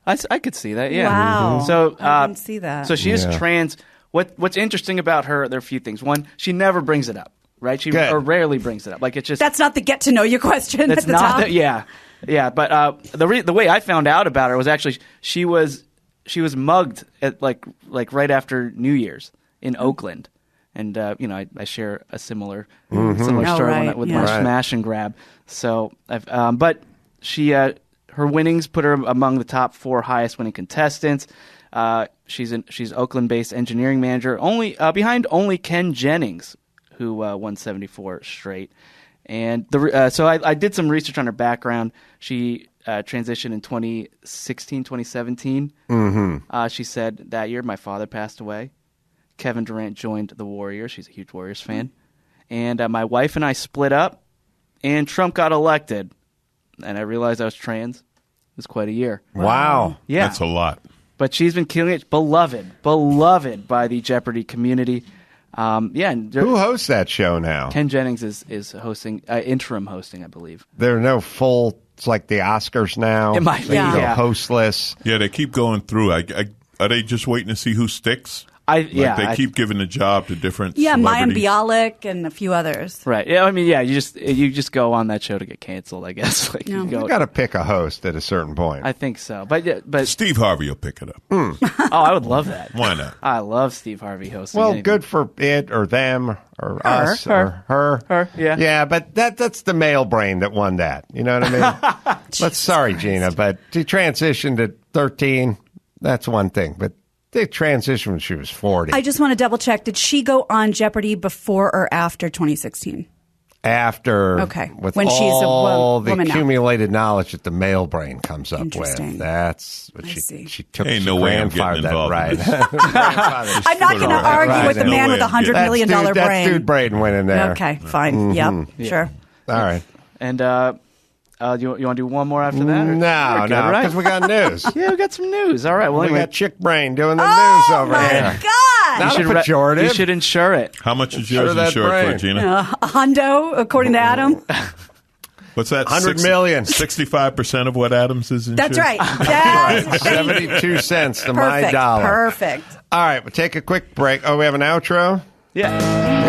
I could see that. Yeah. Wow. So I didn't see that. So she is trans. What's interesting about her? There are a few things. One, she never brings it up. Right, or rarely brings it up. Like it's just that's not the get to know you question. That's at the not. top. Yeah. But the way I found out about her was actually she was mugged at like right after New Year's in Oakland, and I share a similar story with my smash and grab. So but she her winnings put her among the top 4 highest winning contestants. She's Oakland-based engineering manager, only behind Ken Jennings, who won 74 straight. And so I did some research on her background. She transitioned in 2016, 2017. She said, that year my father passed away. Kevin Durant joined the Warriors. She's a huge Warriors fan. And my wife and I split up, and Trump got elected. And I realized I was trans. It was quite a year. Wow. Yeah. That's a lot. But she's been killing it. Beloved by the Jeopardy community. Who hosts that show now? Ken Jennings is hosting, interim hosting, I believe. There are no full. It's like the Oscars now. It might be, hostless. Yeah, they keep going through. Are they just waiting to see who sticks? They keep giving the job to different Mayim celebrities. Bialik and a few others. Right. Yeah. I mean, yeah. You just go on that show to get canceled, I guess. Like No. You got to pick a host at a certain point. I think so. But Steve Harvey will pick it up. oh, I would love that. Why not? I love Steve Harvey hosting. Well, anything. good for it or them or us or her. Yeah. Yeah, but that's the male brain that won that. You know what I mean? Sorry, Gina, but to transition to 13, that's one thing. But they transitioned when she was 40. I just want to double check. Did she go on Jeopardy before or after 2016? After, Okay. with When she's a all the woman now. accumulated knowledge that the male brain comes up Interesting. with. That's what I she see. took. Ain't she no way I'm grandfathered getting that involved in right. this. I'm not going to argue with the No man way with a I'm $100 million That's brain. dude Braden went in there. Okay, fine. Yep, sure. All right. And you want to do one more after that? Or? No, We're good, no, right? because we got news. Yeah, we got some news. All right. Well, We anyway, got chick brain doing the Oh, news over my here. God! Not you a pejorative. You should insure it. How much is Sure yours that insured brain. for, Gina? A hundo, according to Adam. What's that? 100 million. 65% of what Adams is insured? That's right. That's 72 cents to my perfect. dollar. Perfect. All right, we'll take a quick break. Oh, we have an outro? Yeah.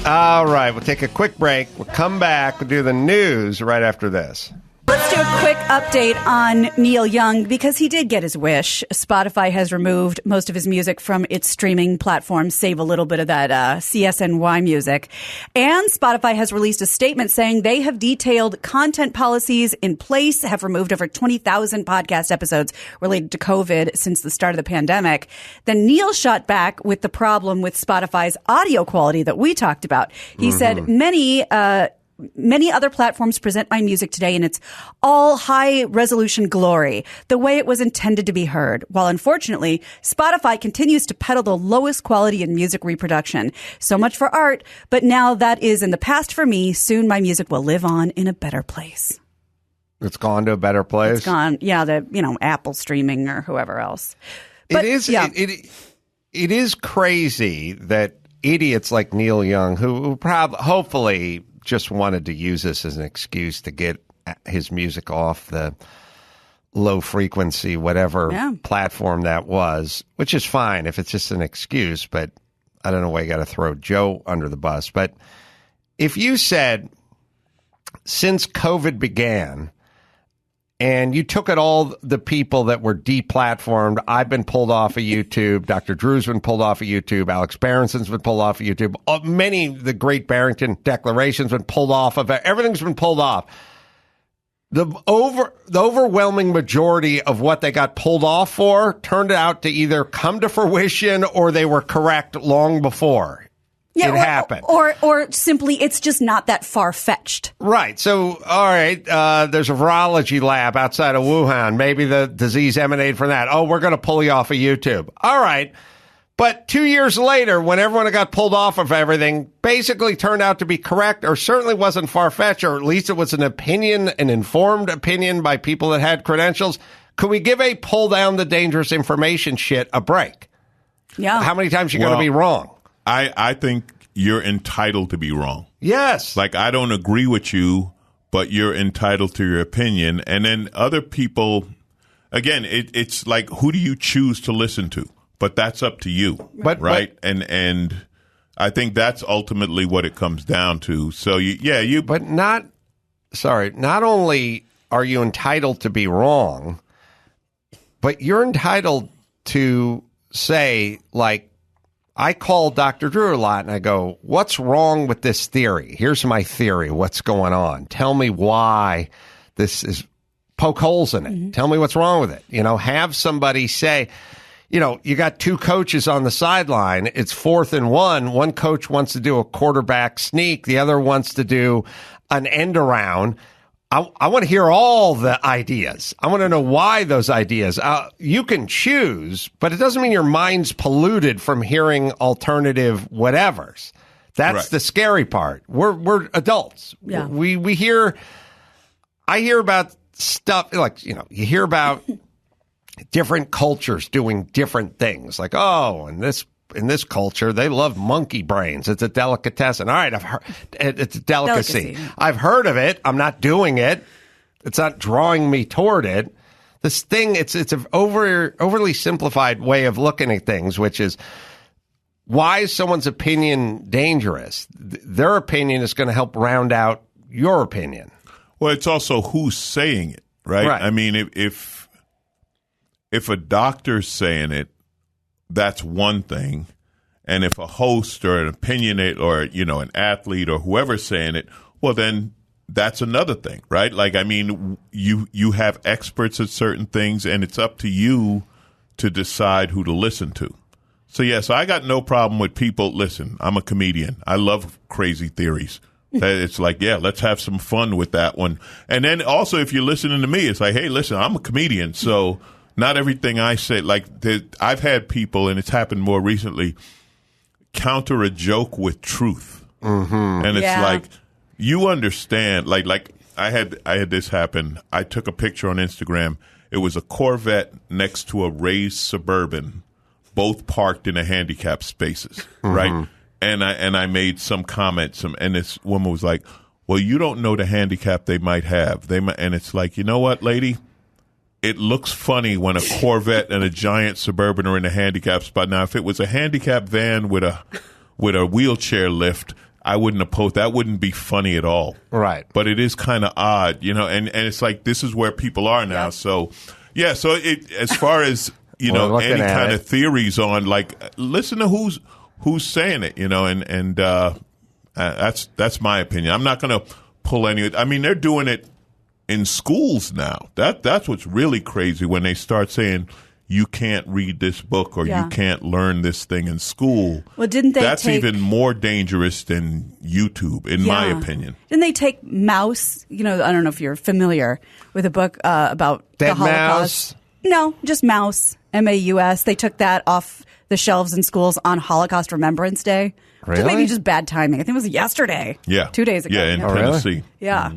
All right, we'll take a quick break. We'll come back. We'll do the news right after this. Let's do a quick update on Neil Young because he did get his wish. Spotify has removed most of his music from its streaming platform, save a little bit of that CSNY music. And Spotify has released a statement saying they have detailed content policies in place, have removed over 20,000 podcast episodes related to COVID since the start of the pandemic. Then Neil shot back with the problem with Spotify's audio quality that we talked about. He said many other platforms present my music today in its all high resolution glory, the way it was intended to be heard. While unfortunately, Spotify continues to peddle the lowest quality in music reproduction. So much for art, but now that is in the past for me. Soon my music will live on in a better place. It's gone to a better place? It's gone. Yeah, Apple streaming or whoever else. But, it is. Yeah. It is crazy that idiots like Neil Young, who probably, hopefully, just wanted to use this as an excuse to get his music off the low frequency, whatever platform that was, which is fine if it's just an excuse, but I don't know why you got to throw Joe under the bus. But if you said, since COVID began, and you took at all the people that were deplatformed. I've been pulled off of YouTube. Dr. Drew's been pulled off of YouTube. Alex Berenson's been pulled off of YouTube. Many of the great Barrington declarations been pulled off of it. Everything's been pulled off. The overwhelming majority of what they got pulled off for turned out to either come to fruition or they were correct long before. Yeah, it happened. Or simply, it's just not that far-fetched. Right. So, all right, there's a virology lab outside of Wuhan. Maybe the disease emanated from that. Oh, we're going to pull you off of YouTube. All right. But 2 years later, when everyone got pulled off of everything, basically turned out to be correct, or certainly wasn't far-fetched, or at least it was an opinion, an informed opinion by people that had credentials. Could we give a pull down the dangerous information shit a break? Yeah. How many times are you going to be wrong? I think you're entitled to be wrong. Yes. Like, I don't agree with you, but you're entitled to your opinion. And then other people, again, it's like, who do you choose to listen to? But that's up to you, right? And I think that's ultimately what it comes down to. So, But not only are you entitled to be wrong, but you're entitled to say, like, I call Dr. Drew a lot and I go, what's wrong with this theory? Here's my theory. What's going on? Tell me why this is, poke holes in it. Mm-hmm. Tell me what's wrong with it. Have somebody say, you got two coaches on the sideline. It's 4th and 1. One coach wants to do a quarterback sneak. The other wants to do an end around. I want to hear all the ideas. I want to know why those ideas. You can choose, but it doesn't mean your mind's polluted from hearing alternative whatevers. That's the scary part. We're adults. Yeah. We hear. I hear about stuff like you hear about different cultures doing different things. Like, in this culture, they love monkey brains. It's a delicatessen. All right, I've heard it's a delicacy. I've heard of it. I'm not doing it. It's not drawing me toward it. This thing, it's an overly simplified way of looking at things, which is, why is someone's opinion dangerous? Their opinion is going to help round out your opinion. Well, it's also who's saying it, right? I mean, if a doctor's saying it, that's one thing. And if a host or an opinionator or, an athlete or whoever's saying it, well, then that's another thing, right? Like, I mean, you have experts at certain things, and it's up to you to decide who to listen to. So, yes, I got no problem with people. Listen, I'm a comedian. I love crazy theories. It's like, yeah, let's have some fun with that one. And then also, if you're listening to me, it's like, hey, listen, I'm a comedian. So not everything I say, like I've had people, and it's happened more recently, counter a joke with truth. Mm-hmm. And it's like, you understand, like I had this happen. I took a picture on Instagram. It was a Corvette next to a raised Suburban, both parked in a handicapped spaces, right? And I made some comments, and this woman was like, well, you don't know the handicap they might have. And it's like, you know what, lady? It looks funny when a Corvette and a giant Suburban are in a handicapped spot. Now, if it was a handicapped van with a wheelchair lift, I wouldn't oppose that. Wouldn't be funny at all. Right. But it is kind of odd, and it's like, this is where people are now. Yeah. So, yeah, so as far as, any kind of theories on, like, listen to who's saying it, and that's my opinion. I'm not going to pull any. I mean, they're doing it in schools now. That's what's really crazy, when they start saying you can't read this book or you can't learn this thing in school. Well, didn't they? That's even more dangerous than YouTube, in my opinion. Didn't they take Mouse? I don't know if you're familiar with a book about Dead the Holocaust. Mouse? No, just Mouse. MAUS. They took that off the shelves in schools on Holocaust Remembrance Day. Really? Maybe just bad timing. I think it was yesterday. Yeah. 2 days ago. Yeah, in Tennessee. Really? Yeah.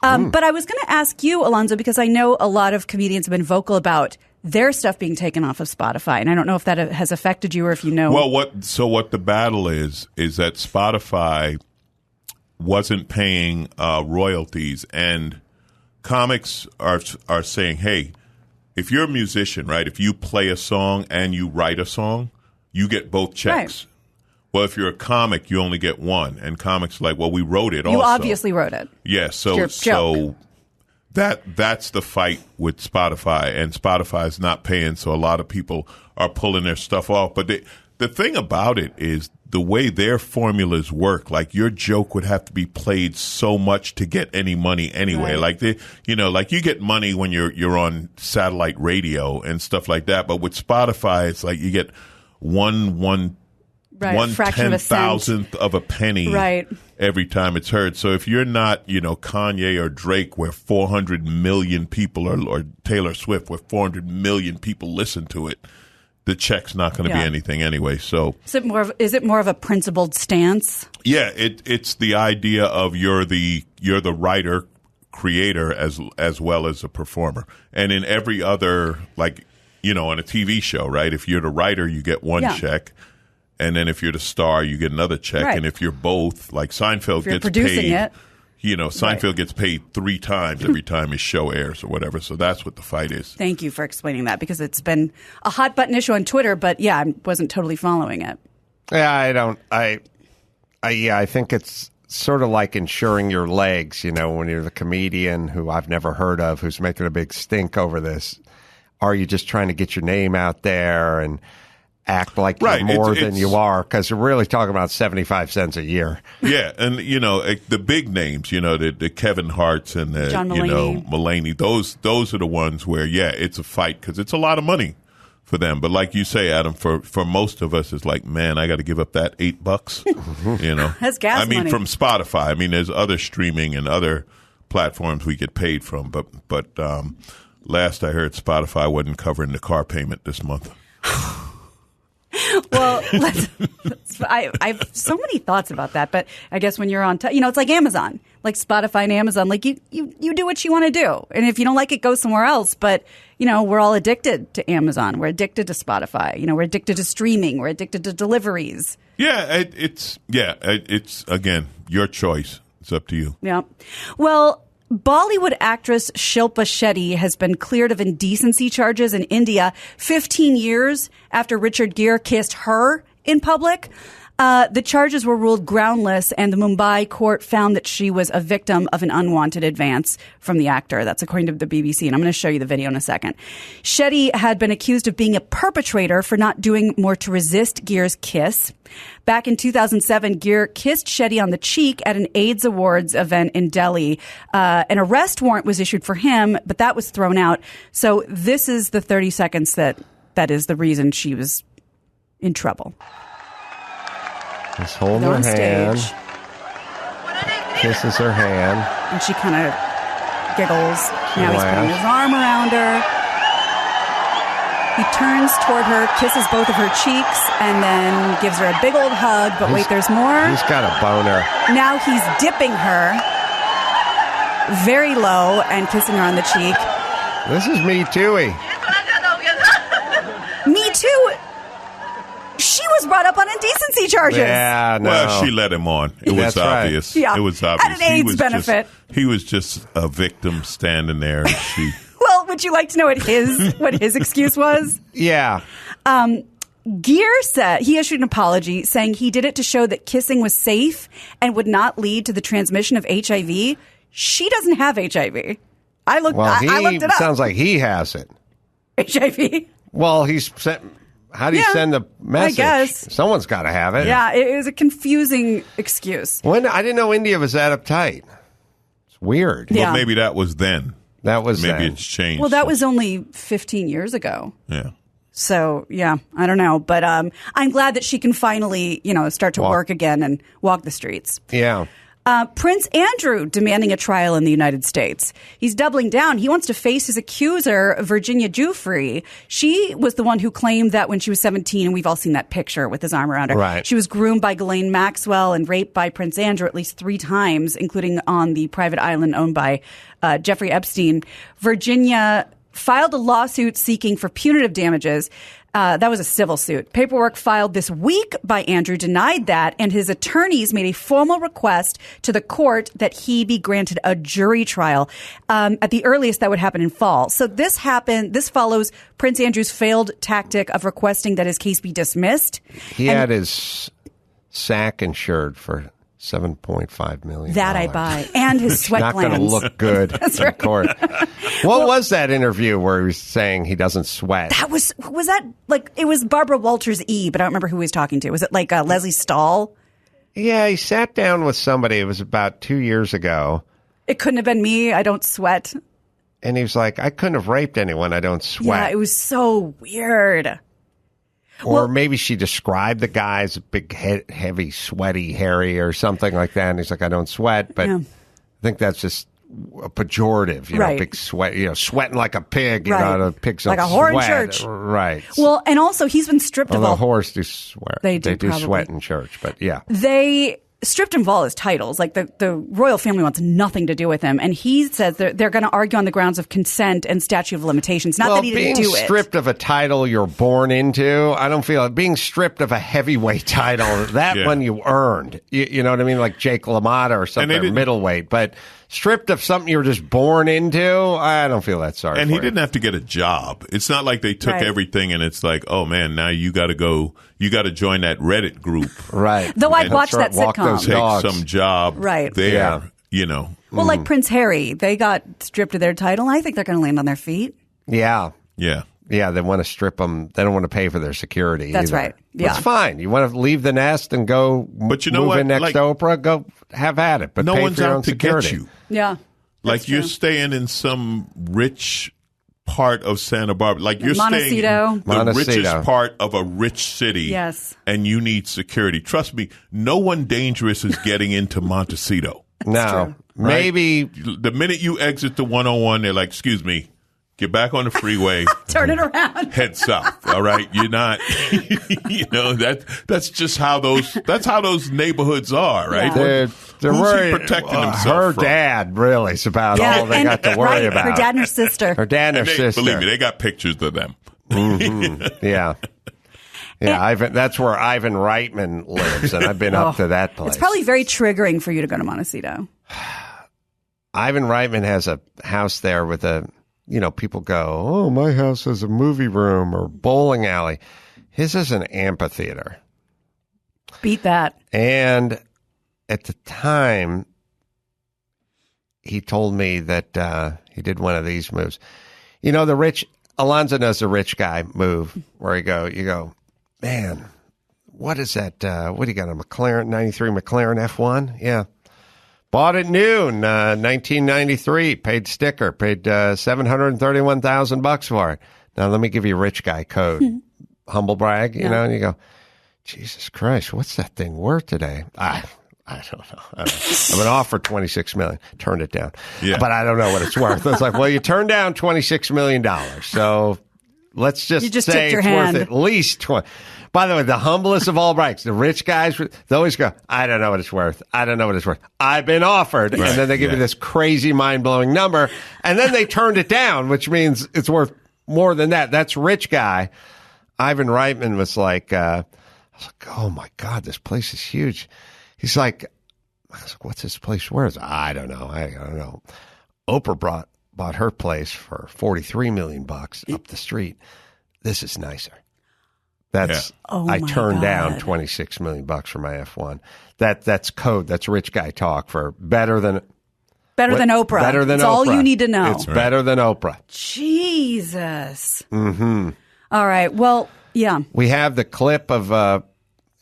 But I was going to ask you, Alonzo, because I know a lot of comedians have been vocal about their stuff being taken off of Spotify, and I don't know if that has affected you or if you know. Well, what the battle is that Spotify wasn't paying royalties, and comics are saying, hey, if you're a musician, right, if you play a song and you write a song, you get both checks. Right. Well, if you're a comic, you only get one, and comics are like, well, we wrote it. You obviously wrote it. Yeah, so that's the fight with Spotify, and Spotify is not paying, so a lot of people are pulling their stuff off. But the thing about it is the way their formulas work. Like, your joke would have to be played so much to get any money anyway. Right. Like like you get money when you're on satellite radio and stuff like that. But with Spotify, it's like you get one fraction of a cent. 1/10,000th of a penny every time it's heard. So if you're not, Kanye or Drake, where 400 million people, or Taylor Swift, where 400 million people listen to it, the check's not going to be anything anyway. So is it more of a principled stance? Yeah, it's the idea of you're the writer, creator, as well as a performer. And in every other, like, on a TV show, right? If you're the writer, you get one check. And then if you're the star, you get another check. Right. And if you're both, like Seinfeld gets paid, Seinfeld gets paid 3 times every time his show airs or whatever. So that's what the fight is. Thank you for explaining that, because it's been a hot button issue on Twitter. But yeah, I wasn't totally following it. Yeah, I think it's sort of like insuring your legs, when you're the comedian who I've never heard of, who's making a big stink over this. Are you just trying to get your name out there and act like you're more than you are? Because we're really talking about 75 cents a year. Yeah, and the big names, the Kevin Harts and the John Mulaney. Mulaney, those are the ones where it's a fight, because it's a lot of money for them. But like you say, Adam, for most of us, it's like, man, I got to give up that $8. That's gas money. I mean, from Spotify. I mean, there's other streaming and other platforms we get paid from, but last I heard, Spotify wasn't covering the car payment this month. Well, I have so many thoughts about that, but I guess when you're on, it's like Amazon, like Spotify and Amazon, like you do what you want to do. And if you don't like it, go somewhere else. But, we're all addicted to Amazon. We're addicted to Spotify. We're addicted to streaming. We're addicted to deliveries. Yeah, it's again, your choice. It's up to you. Yeah. Well, Bollywood actress Shilpa Shetty has been cleared of indecency charges in India 15 years after Richard Gere kissed her in public. The charges were ruled groundless, and the Mumbai court found that she was a victim of an unwanted advance from the actor. That's according to the BBC, and I'm going to show you the video in a second. Shetty had been accused of being a perpetrator for not doing more to resist Gere's kiss. Back in 2007, Gere kissed Shetty on the cheek at an AIDS Awards event in Delhi. An arrest warrant was issued for him, but that was thrown out. So this is the 30 seconds that is the reason she was in trouble. He's holding her hand, kisses her hand. And she kind of giggles. Now he's putting his arm around her. He turns toward her, kisses both of her cheeks, and then gives her a big old hug. But wait, there's more. He's got a boner. Now he's dipping her very low and kissing her on the cheek. This is Me Too-y. Me Too. She was brought up on indecency charges. Yeah, no. Well, she let him on. It was obvious. Right. Yeah. It was obvious. At an AIDS benefit. He was just a victim standing there. And she. Well, would you like to know what his excuse was? Yeah. Gere said he issued an apology saying he did it to show that kissing was safe and would not lead to the transmission of HIV. She doesn't have HIV. I looked it up. Sounds like he has it. HIV? Well, he's sent. How do you send the message? I guess. Someone's got to have it. Yeah, it was a confusing excuse. I didn't know India was that uptight. It's weird. Well, maybe that was then. That was maybe then. It's changed. Well, that was only 15 years ago. Yeah. So, yeah, I don't know. But I'm glad that she can finally, start to work again and walk the streets. Yeah. Prince Andrew demanding a trial in the United States. He's doubling down. He wants to face his accuser, Virginia Giuffre. She was the one who claimed that when she was 17, and we've all seen that picture with his arm around her. Right. She was groomed by Ghislaine Maxwell and raped by Prince Andrew at least 3 times, including on the private island owned by Jeffrey Epstein. Virginia filed a lawsuit seeking for punitive damages. That was a civil suit. Paperwork filed this week by Andrew denied that, and his attorneys made a formal request to the court that he be granted a jury trial. At the earliest, that would happen in fall. So this follows Prince Andrew's failed tactic of requesting that his case be dismissed. He had his sack insured for $7.5 million. That I buy. And his sweat not glands. Not going to look good That's in right. court. What was that interview where he was saying he doesn't sweat? That was that like, it was Barbara Walters E, but I don't remember who he was talking to. Was it like Leslie Stahl? Yeah, he sat down with somebody. It was about 2 years ago. It couldn't have been me. I don't sweat. And he was like, I couldn't have raped anyone. I don't sweat. Yeah, it was so weird. Or maybe she described the guy as big, heavy, sweaty, hairy, or something like that. And he's like, I don't sweat. But I think that's just a pejorative, right. Big sweat, sweating like a pig. Right. The pigs don't like a whore sweat. in church. Right. Well, and also he's been stripped of all. The horse do swear. They do probably. Sweat in church, but yeah. They stripped him of all his titles. Like the royal family wants nothing to do with him. And he says they're going to argue on the grounds of consent and statute of limitations. Not that he didn't do it. Being stripped of a title you're born into, I don't feel it. Being stripped of a heavyweight title, that one you earned. You know what I mean? Like Jake LaMotta or something, middleweight. But stripped of something you were just born into, I don't feel that sorry And for he didn't have to get a job. It's not like they took everything and it's like, oh man, now you got to join that Reddit group. Right. Though I'd watch that sitcom. Take some job there, Well, like Prince Harry, they got stripped of their title. I think they're going to land on their feet. Yeah. Yeah. Yeah, they want to strip them. They don't want to pay for their security. That's either. right. Yeah. That's fine. You want to leave the nest and go but you know move what? in next to Oprah, go have at it. But no pay one's for your out own to security. get you. Yeah. Like you're staying in some rich part of Santa Barbara. Like you're staying in the richest part of a rich city. Yes. And you need security. Trust me, no one dangerous is getting into Montecito. No. Maybe the minute you exit the 101, they're like, excuse me, get back on the freeway. Turn it around. Head south. All right. You're not, that's just how those neighborhoods are, right? Yeah. They're Who's worried. he protecting himself her from? dad really is about all they got to worry about. Her dad and her sister. Her dad and her sister. Believe me, they got pictures of them. Mm-hmm. Yeah. Yeah, that's where Ivan Reitman lives, and I've been up to that place. It's probably very triggering for you to go to Montecito. Ivan Reitman has a house there with people go, oh, my house has a movie room or bowling alley. His is an amphitheater. Beat that. And at the time, he told me that he did one of these moves. Alonzo knows the rich guy move where you go, man, what is that? What do you got, a McLaren, 93 McLaren F1? Yeah. Bought it new in 1993, paid sticker, paid $731,000 for it. Now, let me give you a rich guy code. Humble brag, and you go, Jesus Christ, what's that thing worth today? I don't know. I've been offered $26 million. Turned it down. Yeah. But I don't know what it's worth. It's like, well, you turned down $26 million. So let's just say it's worth at least 20. By the way, the humblest of all brags, the rich guys, they always go, I don't know what it's worth. I don't know what it's worth. I've been offered. Right. And then they give you this crazy, mind-blowing number. And then they turned it down, which means it's worth more than that. That's rich guy. Ivan Reitman was like, I was like, oh, my God, this place is huge. He's like, I was like, what's this place worth? I don't know. I don't know. Oprah bought her place for $43 million up the street. This is nicer. That's I turned down $26 million for my F1. That's code. That's rich guy talk for better than Oprah. Better than That's Oprah. all you need to know. It's better than Oprah. Jesus. Mm-hmm. All right. Well, yeah. We have the clip of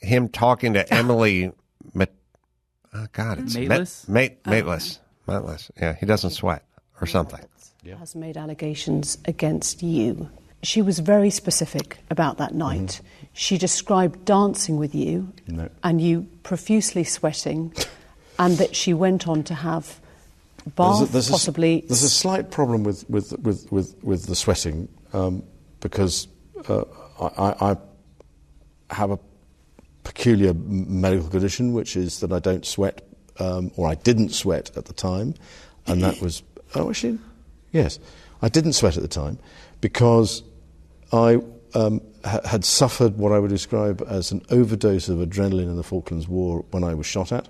him talking to Emily. Mateless? Mateless. Yeah, he doesn't sweat or something. Has made allegations against you. She was very specific about that night. Mm-hmm. She described dancing with you and you profusely sweating, and that she went on to have bath, possibly. There's a slight problem with the sweating because I have a peculiar medical condition, which is that I don't sweat, or I didn't sweat at the time, and that was yes, I didn't sweat at the time because I had suffered what I would describe as an overdose of adrenaline in the Falklands War when I was shot at,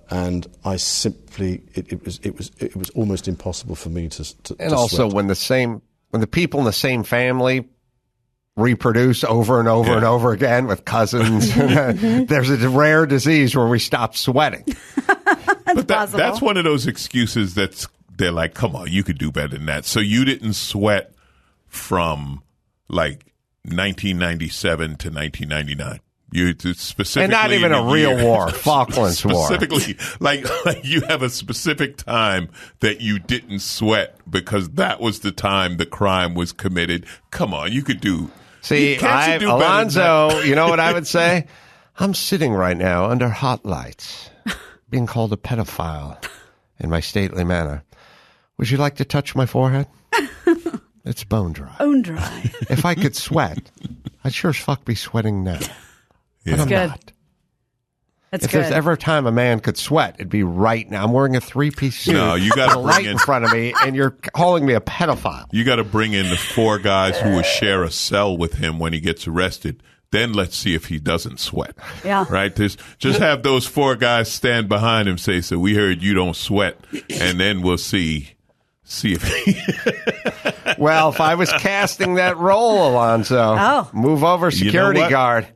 and I simply it was almost impossible for me to and also sweat. when the people in the same family reproduce over and over and over again with cousins. There's a rare disease where we stop sweating. But that's one of those excuses they're like, come on, you could do better than that. So you didn't sweat from like 1997 to 1999. You specifically, and not even a real war, Falklands War. Specifically, like you have a specific time that you didn't sweat because that was the time the crime was committed. Come on, you could do. See, Alonzo, you know what I would say? I'm sitting right now under hot lights, being called a pedophile in my stately manner. Would you like to touch my forehead? It's bone dry. Bone dry. If I could sweat, I'd sure as fuck be sweating now. Yeah. But I'm good. not. That's if good. there's ever a time a man could sweat, it'd be right now. I'm wearing a three-piece suit. No, you got a light in front of me, and you're calling me a pedophile. You got to bring in the 4 guys who will share a cell with him when he gets arrested. Then let's see if he doesn't sweat. Yeah. Right? Just have those 4 guys stand behind him, say, so we heard you don't sweat, and then we'll see if he... Well, if I was casting that role, Alonzo, move over, security guard.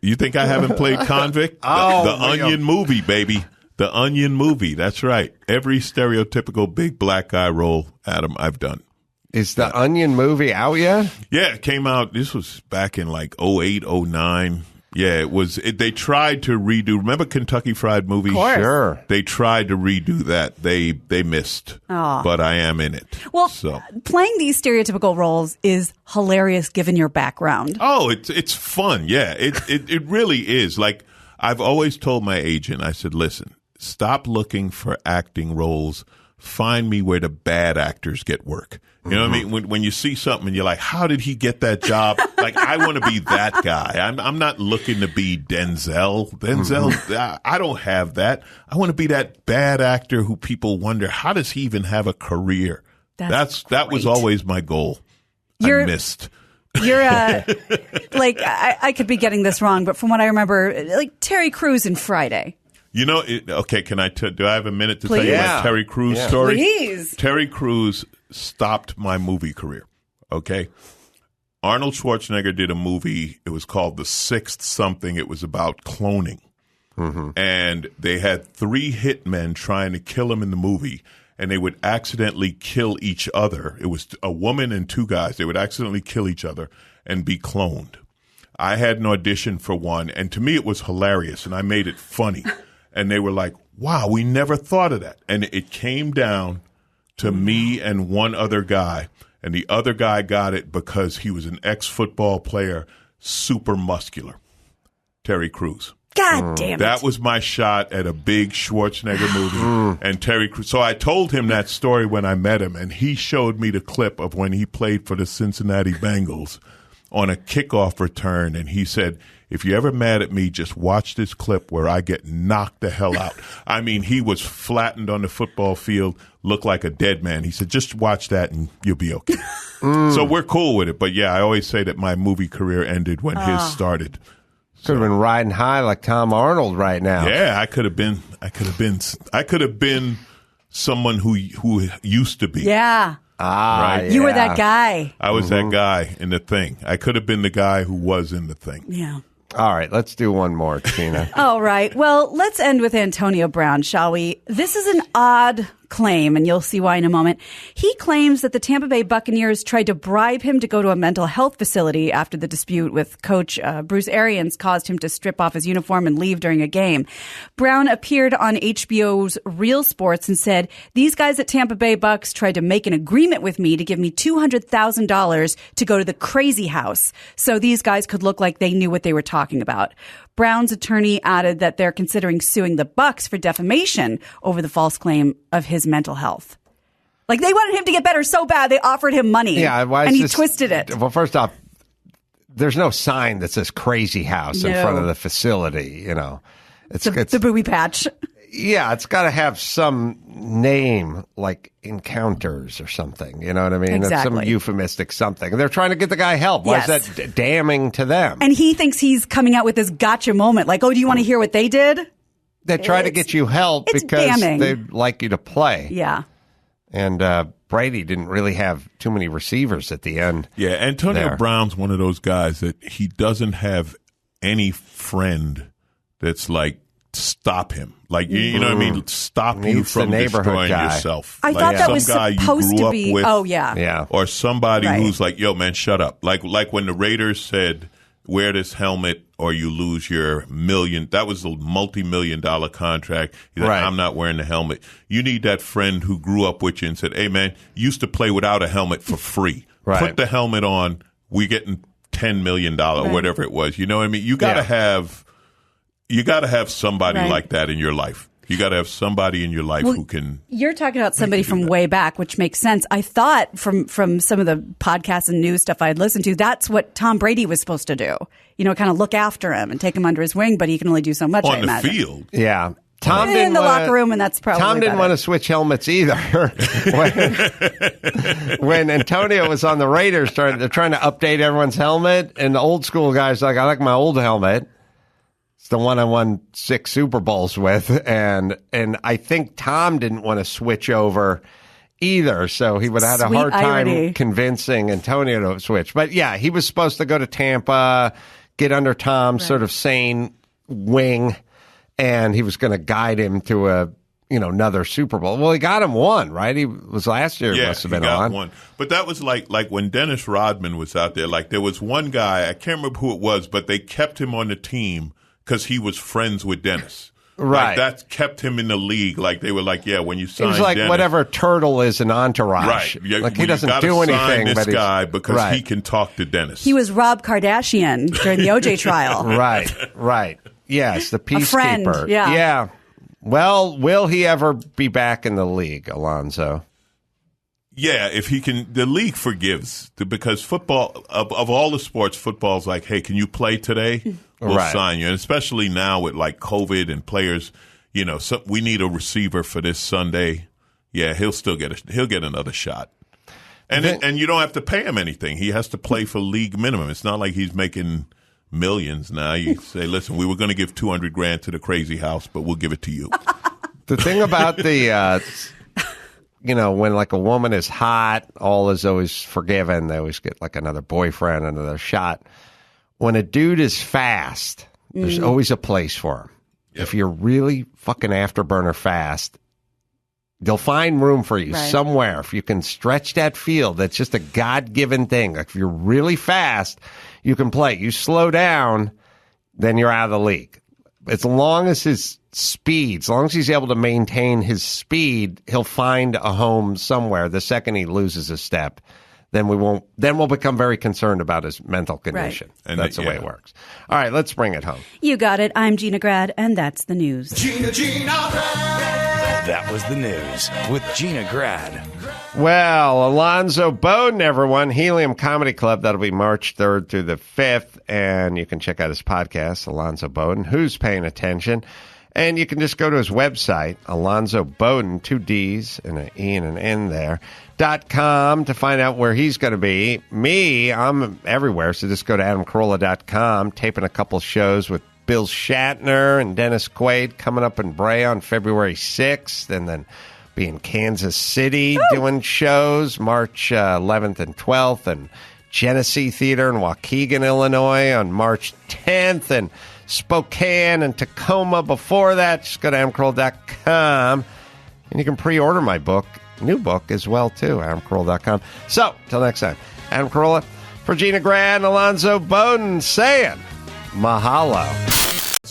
You think I haven't played Convict? The Onion movie, baby. The Onion movie. That's right. Every stereotypical big black guy role, Adam, I've done. Is the Onion movie out yet? Yeah, it came out. This was back in like 08, 09. Yeah, it was. They tried to redo. Remember Kentucky Fried Movie? Of course. Sure. They tried to redo that. They missed. But I am in it. Well, so. Playing these stereotypical roles is hilarious given your background. Oh, it's fun. Yeah, it really is. Like I've always told my agent, I said, listen, stop looking for acting roles. Find me where the bad actors get work. You know what I mean? When you see something and you're like, how did he get that job? Like, I want to be that guy. I'm not looking to be Denzel. I don't have that. I want to be that bad actor who people wonder, how does he even have a career? That was always my goal. I missed. You're like, I could be getting this wrong, but from what I remember, like Terry Crews in Friday. You know, okay, do I have a minute to tell Please. you my Terry Crews story? Please. Terry Crews stopped my movie career, okay? Arnold Schwarzenegger did a movie. It was called The Sixth Something. It was about cloning. Mm-hmm. And they had 3 hitmen trying to kill him in the movie, and they would accidentally kill each other. It was a woman and 2 guys. They would accidentally kill each other and be cloned. I had an audition for one, and to me it was hilarious, and I made it funny. And they were like, wow, we never thought of that. And it came down to me and one other guy, and the other guy got it because he was an ex-football player, super muscular, Terry Crews. God damn it. That was my shot at a big Schwarzenegger movie. And Terry Crews. So I told him that story when I met him, and he showed me the clip of when he played for the Cincinnati Bengals on a kickoff return, and he said, if you're ever mad at me, just watch this clip where I get knocked the hell out. I mean, he was flattened on the football field, looked like a dead man. He said, just watch that and you'll be okay. So we're cool with it. But yeah, I always say that my movie career ended when his started. Could have been riding high like Tom Arnold right now. Yeah, I could have been someone who used to be. Yeah. Right? You were that guy. I was that guy in The Thing. I could have been the guy who was in The Thing. Yeah. All right, let's do one more, Gina. All right. Well, let's end with Antonio Brown, shall we? This is an odd claim, and you'll see why in a moment. He claims that the Tampa Bay Buccaneers tried to bribe him to go to a mental health facility after the dispute with coach Bruce Arians caused him to strip off his uniform and leave during a game. Brown appeared on HBO's Real Sports and said, these guys at Tampa Bay Bucks tried to make an agreement with me to give me $200,000 to go to the crazy house so these guys could look like they knew what they were talking about. Brown's attorney added that they're considering suing the Bucks for defamation over the false claim of his mental health. Like, they wanted him to get better so bad, they offered him money. Yeah, why and is he twisted it. Well, first off, there's no sign that says crazy house in front of the facility, you know. It's the booby patch. Yeah, it's got to have some name like Encounters or something. You know what I mean? Exactly. It's some euphemistic something. They're trying to get the guy help. Why is that damning to them? And he thinks he's coming out with this gotcha moment. Like, oh, do you want to hear what they did? They try to get you help because damning. they'd like you to play. Yeah. And Brady didn't really have too many receivers at the end. Yeah, Antonio Brown's one of those guys that he doesn't have any friend that's like, stop him. Like, you know what I mean? Stop you from destroying yourself. I thought that was supposed to be. Oh, yeah. Yeah. Or somebody who's like, yo, man, shut up. Like when the Raiders said, wear this helmet or you lose your million. That was a multi-million-dollar contract. He's like, I'm not wearing the helmet. You need that friend who grew up with you and said, hey, man, you used to play without a helmet for free. Put the helmet on. We getting $10 million, whatever it was. You know what I mean? You got to have... You got to have somebody like that in your life. You got to have somebody in your life who can. You're talking about somebody from way back, which makes sense. I thought from some of the podcasts and news stuff I had listened to, that's what Tom Brady was supposed to do. You know, kind of look after him and take him under his wing, but he can only do so much. On the field. Yeah. Tom didn't in the locker room, and that's probably Tom didn't want to switch helmets either. when Antonio was on the Raiders, they're trying to update everyone's helmet, and the old school guy's like, I like my old helmet. It's the one I won 6 Super Bowls with, and I think Tom didn't want to switch over either, so he would have had a hard time convincing Antonio to switch. But yeah, he was supposed to go to Tampa, get under Tom's sort of sane wing, and he was going to guide him to another Super Bowl. Well, he got him one, right? He was last year. Yeah, must have been he got on one. But that was like when Dennis Rodman was out there. Like there was one guy, I can't remember who it was, but they kept him on the team because he was friends with Dennis. Right. Like that kept him in the league. Like they were like, yeah, when you sign It was like Dennis, whatever Turtle is an entourage. Right. Yeah, like he doesn't do anything. This but guy because he can talk to Dennis. He was Rob Kardashian during the OJ trial. Right. Yes, the peacekeeper. A friend, yeah. Well, will he ever be back in the league, Alonzo? Yeah, if he can, the league forgives because football, of all the sports, football's like, hey, can you play today? We'll sign you. And especially now with like COVID and players, we need a receiver for this Sunday. Yeah, he'll get another shot. And and you don't have to pay him anything. He has to play for league minimum. It's not like he's making millions now. You say, listen, we were going to give $200,000 to the crazy house, but we'll give it to you. The thing about the, when like a woman is hot, all is always forgiven. They always get like another boyfriend, another shot. When a dude is fast, there's always a place for him. Yep. If you're really fucking afterburner fast, they'll find room for you somewhere. If you can stretch that field, that's just a God-given thing. Like if you're really fast, you can play. You slow down, then you're out of the league. As long as his speed, as long as he's able to maintain his speed, he'll find a home somewhere. The second he loses a step, then we'll become very concerned about his mental condition. Right. And that's the way it works. All right, let's bring it home. You got it. I'm Gina Grad, and that's the news. Gina Grad. That was the news with Gina Grad. Well, Alonzo Bodden, everyone, Helium Comedy Club. That'll be March 3rd through the 5th. And you can check out his podcast, Alonzo Bodden, Who's Paying Attention? And you can just go to his website, Alonzo Bodden, 2 D's and an E and an N there, .com to find out where he's going to be. Me, I'm everywhere, so just go to AdamCarolla.com, taping a couple shows with Bill Shatner and Dennis Quaid coming up in Bryan on February 6th, and then be in Kansas City doing shows March 11th and 12th, and Genesee Theater in Waukegan, Illinois on March 10th, and Spokane and Tacoma before that. Just go to AdamCarolla.com, and you can pre-order my book, new book as well, too, AdamCarolla.com. So, till next time, Adam Carolla for Gina Grad and Alonzo Bodden saying mahalo.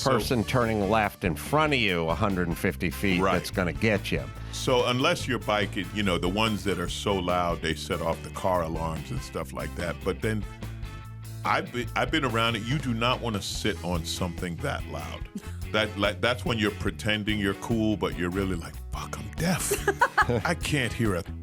Person turning left in front of you 150 feet, that's going to get you. So unless your bike, the ones that are so loud, they set off the car alarms and stuff like that. But then I've been around it. You do not want to sit on something that loud. That's when you're pretending you're cool, but you're really like, fuck, I'm deaf. I can't hear a thing.